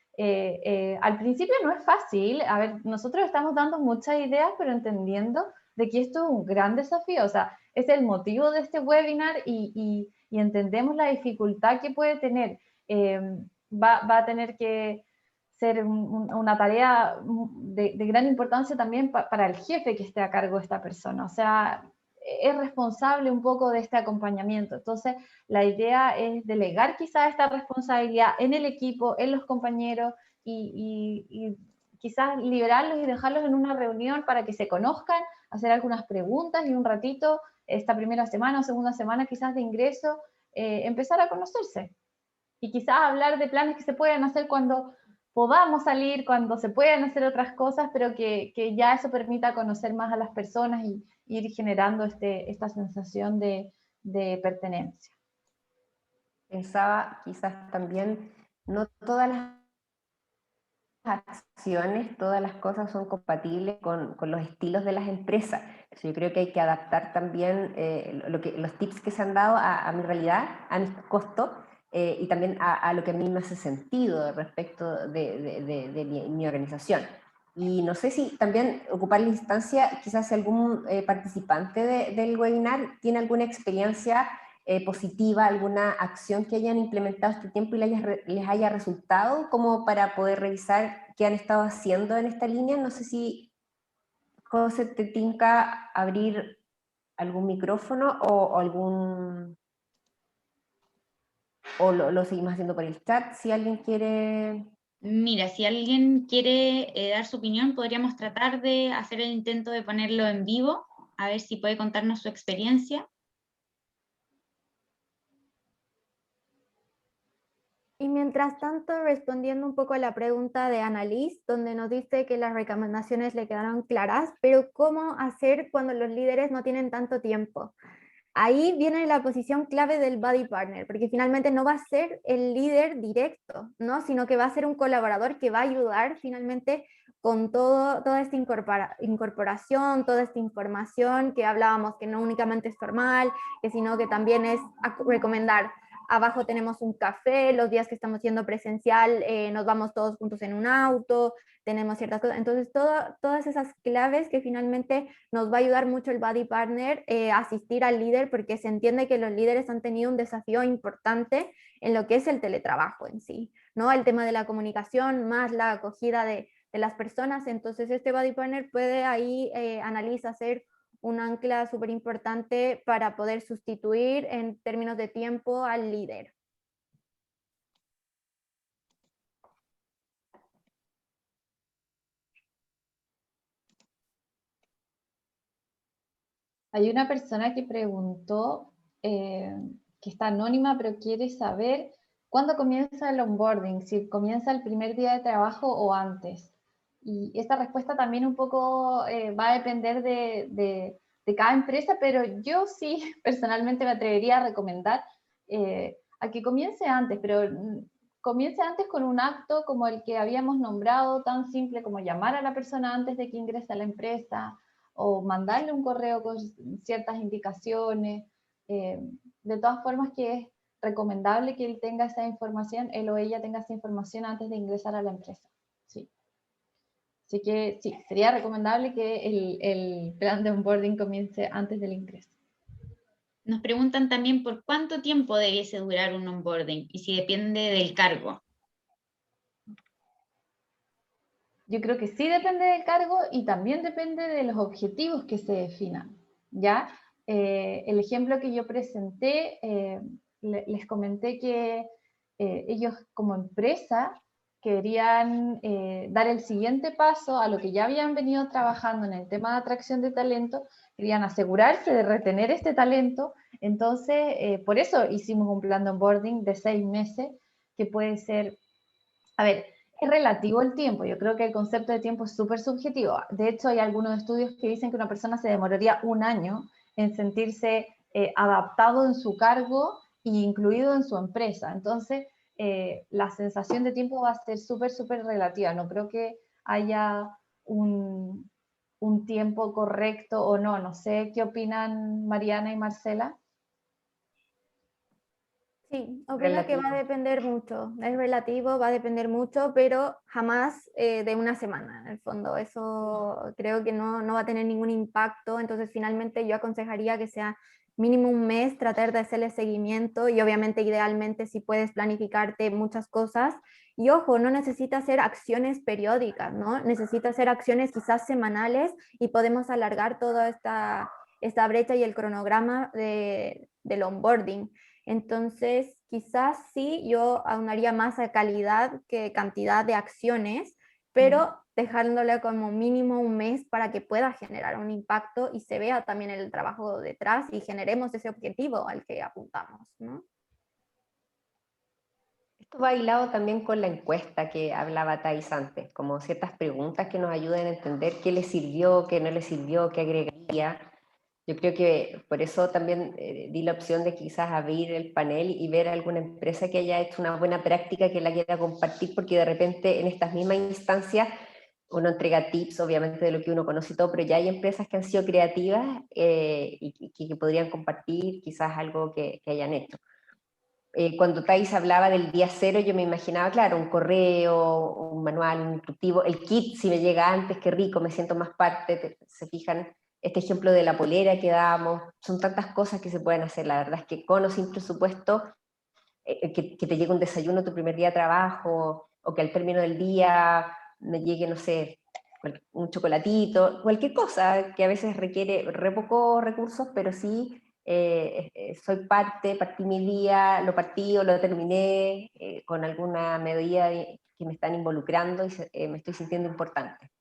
al principio no es fácil. A ver, nosotros estamos dando muchas ideas, pero entendiendo de que esto es un gran desafío, o sea, es el motivo de este webinar y entendemos la dificultad que puede tener. Va a tener que ser una tarea de gran importancia también para el jefe que esté a cargo de esta persona. O sea, es responsable un poco de este acompañamiento. Entonces, la idea es delegar quizás esta responsabilidad en el equipo, en los compañeros y quizás liberarlos y dejarlos en una reunión para que se conozcan, hacer algunas preguntas y un ratito, esta primera semana o segunda semana quizás de ingreso, empezar a conocerse. Y quizás hablar de planes que se pueden hacer cuando podamos salir, cuando se puedan hacer otras cosas, pero que ya eso permita conocer más a las personas y ir generando esta sensación de pertenencia. Pensaba quizás también, no todas las acciones, todas las cosas son compatibles con los estilos de las empresas. Yo creo que hay que adaptar también los tips que se han dado a mi realidad, a mis costos, y también a lo que a mí me hace sentido respecto de mi organización. Y no sé si también ocupar la instancia, quizás si algún participante del webinar tiene alguna experiencia positiva, alguna acción que hayan implementado este tiempo y les haya resultado, como para poder revisar qué han estado haciendo en esta línea. No sé si, José, te tinca abrir algún micrófono o algún... o lo seguimos haciendo por el chat si alguien quiere? Mira, si alguien quiere dar su opinión, podríamos tratar de hacer el intento de ponerlo en vivo, a ver si puede contarnos su experiencia. Y mientras tanto, respondiendo un poco a la pregunta de Annalise, donde nos dice que las recomendaciones le quedaron claras, pero ¿cómo hacer cuando los líderes no tienen tanto tiempo? Ahí viene la posición clave del buddy partner, porque finalmente no va a ser el líder directo, ¿no? Sino que va a ser un colaborador que va a ayudar finalmente con toda esta incorporación, toda esta información que hablábamos, que no únicamente es formal, sino que también es recomendar. Abajo tenemos un café, los días que estamos yendo presencial nos vamos todos juntos en un auto, tenemos ciertas cosas. Entonces, todas esas claves que finalmente nos va a ayudar mucho el buddy partner a asistir al líder, porque se entiende que los líderes han tenido un desafío importante en lo que es el teletrabajo en sí, ¿no? El tema de la comunicación más la acogida de las personas. Entonces, este buddy partner puede ahí analizar, hacer un ancla súper importante para poder sustituir en términos de tiempo al líder. Hay una persona que preguntó, que está anónima, pero quiere saber cuándo comienza el onboarding, si comienza el primer día de trabajo o antes. Y esta respuesta también un poco va a depender de cada empresa, pero yo sí personalmente me atrevería a recomendar a que comience antes, pero comience antes con un acto como el que habíamos nombrado, tan simple como llamar a la persona antes de que ingrese a la empresa, o mandarle un correo con ciertas indicaciones. De todas formas que es recomendable que él tenga esa información, él o ella tenga esa información antes de ingresar a la empresa. Sí. Así que sí, sería recomendable que el plan de onboarding comience antes del ingreso. Nos preguntan también por cuánto tiempo debiese durar un onboarding y si depende del cargo. Yo creo que sí depende del cargo y también depende de los objetivos que se definan, ¿ya? El ejemplo que yo presenté, les comenté que ellos como empresa querían dar el siguiente paso a lo que ya habían venido trabajando en el tema de atracción de talento, querían asegurarse de retener este talento, entonces por eso hicimos un plan de onboarding de 6 meses, que puede ser, a ver, es relativo el tiempo. Yo creo que el concepto de tiempo es súper subjetivo. De hecho, hay algunos estudios que dicen que una persona se demoraría 1 año en sentirse adaptado en su cargo e incluido en su empresa. Entonces, la sensación de tiempo va a ser súper, súper relativa. No creo que haya un tiempo correcto o no. No sé qué opinan Mariana y Marcela. Sí, opino que Relativo. va a depender mucho, es relativo, va a depender mucho, pero jamás de una semana, en el fondo. Eso creo que no va a tener ningún impacto, entonces finalmente yo aconsejaría que sea mínimo un mes, tratar de hacerle seguimiento y obviamente idealmente si puedes planificarte muchas cosas. Y ojo, no necesita hacer acciones periódicas, ¿no? Necesita hacer acciones quizás semanales y podemos alargar toda esta brecha y el cronograma del onboarding. Entonces, quizás sí, yo aunaría más a calidad que cantidad de acciones, pero dejándole como mínimo un mes para que pueda generar un impacto y se vea también el trabajo detrás y generemos ese objetivo al que apuntamos, ¿no? Esto va hilado también con la encuesta que hablaba Thais antes, como ciertas preguntas que nos ayuden a entender qué le sirvió, qué no le sirvió, qué agregaría. Yo creo que por eso también di la opción de quizás abrir el panel y ver alguna empresa que haya hecho una buena práctica que la quiera compartir, porque de repente en estas mismas instancias uno entrega tips, obviamente, de lo que uno conoce y todo, pero ya hay empresas que han sido creativas y que podrían compartir quizás algo que hayan hecho. Cuando Thais hablaba del día cero, yo me imaginaba, claro, un correo, un manual, un instructivo, el kit, si me llega antes, qué rico, me siento más parte, se fijan, este ejemplo de la polera que dábamos, son tantas cosas que se pueden hacer, la verdad es que con o sin presupuesto, que te llegue un desayuno tu primer día de trabajo, o que al término del día me llegue, no sé, un chocolatito, cualquier cosa que a veces requiere re pocos recursos, pero sí soy partí mi día, lo partí o lo terminé con alguna medida que me están involucrando y me estoy sintiendo importante.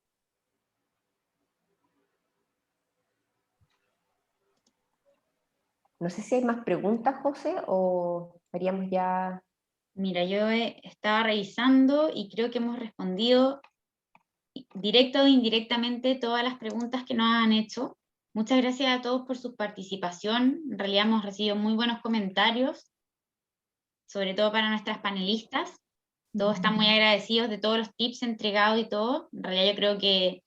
No sé si hay más preguntas, José, o estaríamos ya... Mira, yo estaba revisando y creo que hemos respondido directo o indirectamente todas las preguntas que nos han hecho. Muchas gracias a todos por su participación. En realidad hemos recibido muy buenos comentarios, sobre todo para nuestras panelistas. Todos están muy agradecidos de todos los tips entregados y todo. En realidad yo creo que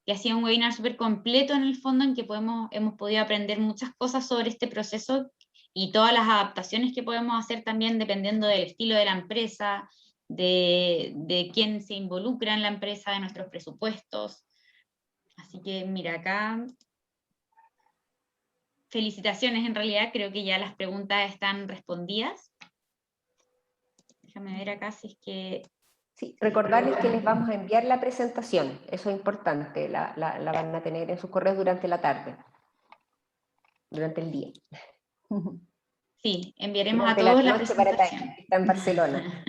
ha sido un webinar súper completo en el fondo, en que hemos podido aprender muchas cosas sobre este proceso y todas las adaptaciones que podemos hacer también dependiendo del estilo de la empresa, de quién se involucra en la empresa, de nuestros presupuestos. Así que mira, acá felicitaciones, en realidad creo que ya las preguntas están respondidas. Déjame ver acá si es que... Sí, recordarles que les vamos a enviar la presentación, eso es importante, la van a tener en sus correos durante la tarde, durante el día. Sí, enviaremos durante a todos la la noche para presentación. está en Barcelona.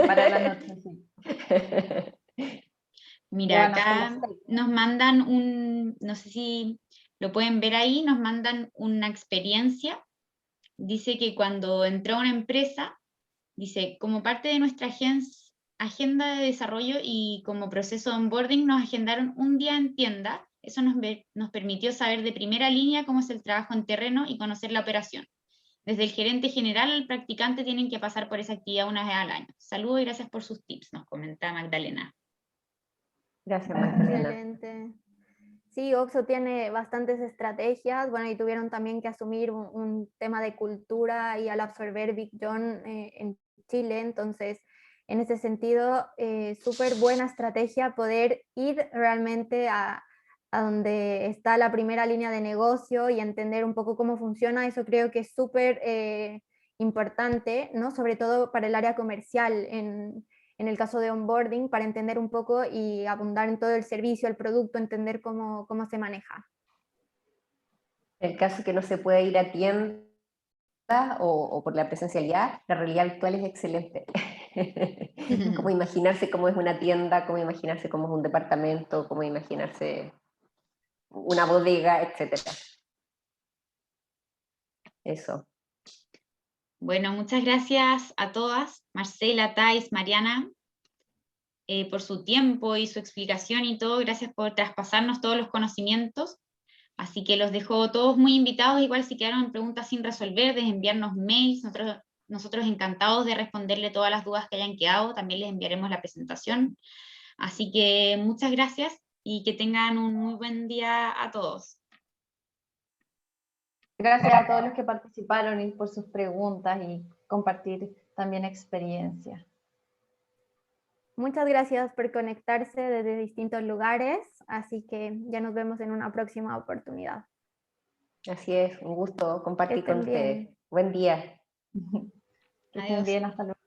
Para la noche, sí. Mira, acá nos mandan no sé si lo pueden ver ahí, nos mandan una experiencia. Dice que cuando entró a una empresa, dice, como parte de nuestra agenda de desarrollo y como proceso de onboarding, nos agendaron un día en tienda. Eso nos permitió saber de primera línea cómo es el trabajo en terreno y conocer la operación. Desde el gerente general al practicante tienen que pasar por esa actividad una vez al año. Saludos y gracias por sus tips, nos comenta Magdalena. Gracias, Magdalena. Excelente. Sí, OXXO tiene bastantes estrategias, bueno, y tuvieron también que asumir un tema de cultura y al absorber Big John en Chile, entonces, en ese sentido, súper buena estrategia poder ir realmente a donde está la primera línea de negocio y entender un poco cómo funciona. Eso creo que es súper importante, ¿no? Sobre todo para el área comercial, en el caso de onboarding, para entender un poco y abundar en todo el servicio, el producto, entender cómo se maneja. En el caso que no se pueda ir a tienda o por la presencialidad, la realidad virtual es excelente. Cómo imaginarse cómo es una tienda, cómo imaginarse cómo es un departamento, cómo imaginarse una bodega, etc. Eso. Bueno, muchas gracias a todas, Marcela, Thais, Mariana, por su tiempo y su explicación y todo. Gracias por traspasarnos todos los conocimientos. Así que los dejo todos muy invitados. Igual si quedaron preguntas sin resolver, de enviarnos mails. Nosotros encantados de responderle todas las dudas que hayan quedado. También les enviaremos la presentación. Así que muchas gracias y que tengan un muy buen día a todos. Gracias a todos los que participaron y por sus preguntas y compartir también experiencia. Muchas gracias por conectarse desde distintos lugares, así que ya nos vemos en una próxima oportunidad. Así es, un gusto compartir con bien. ustedes. Buen día. Que estén bien, hasta luego.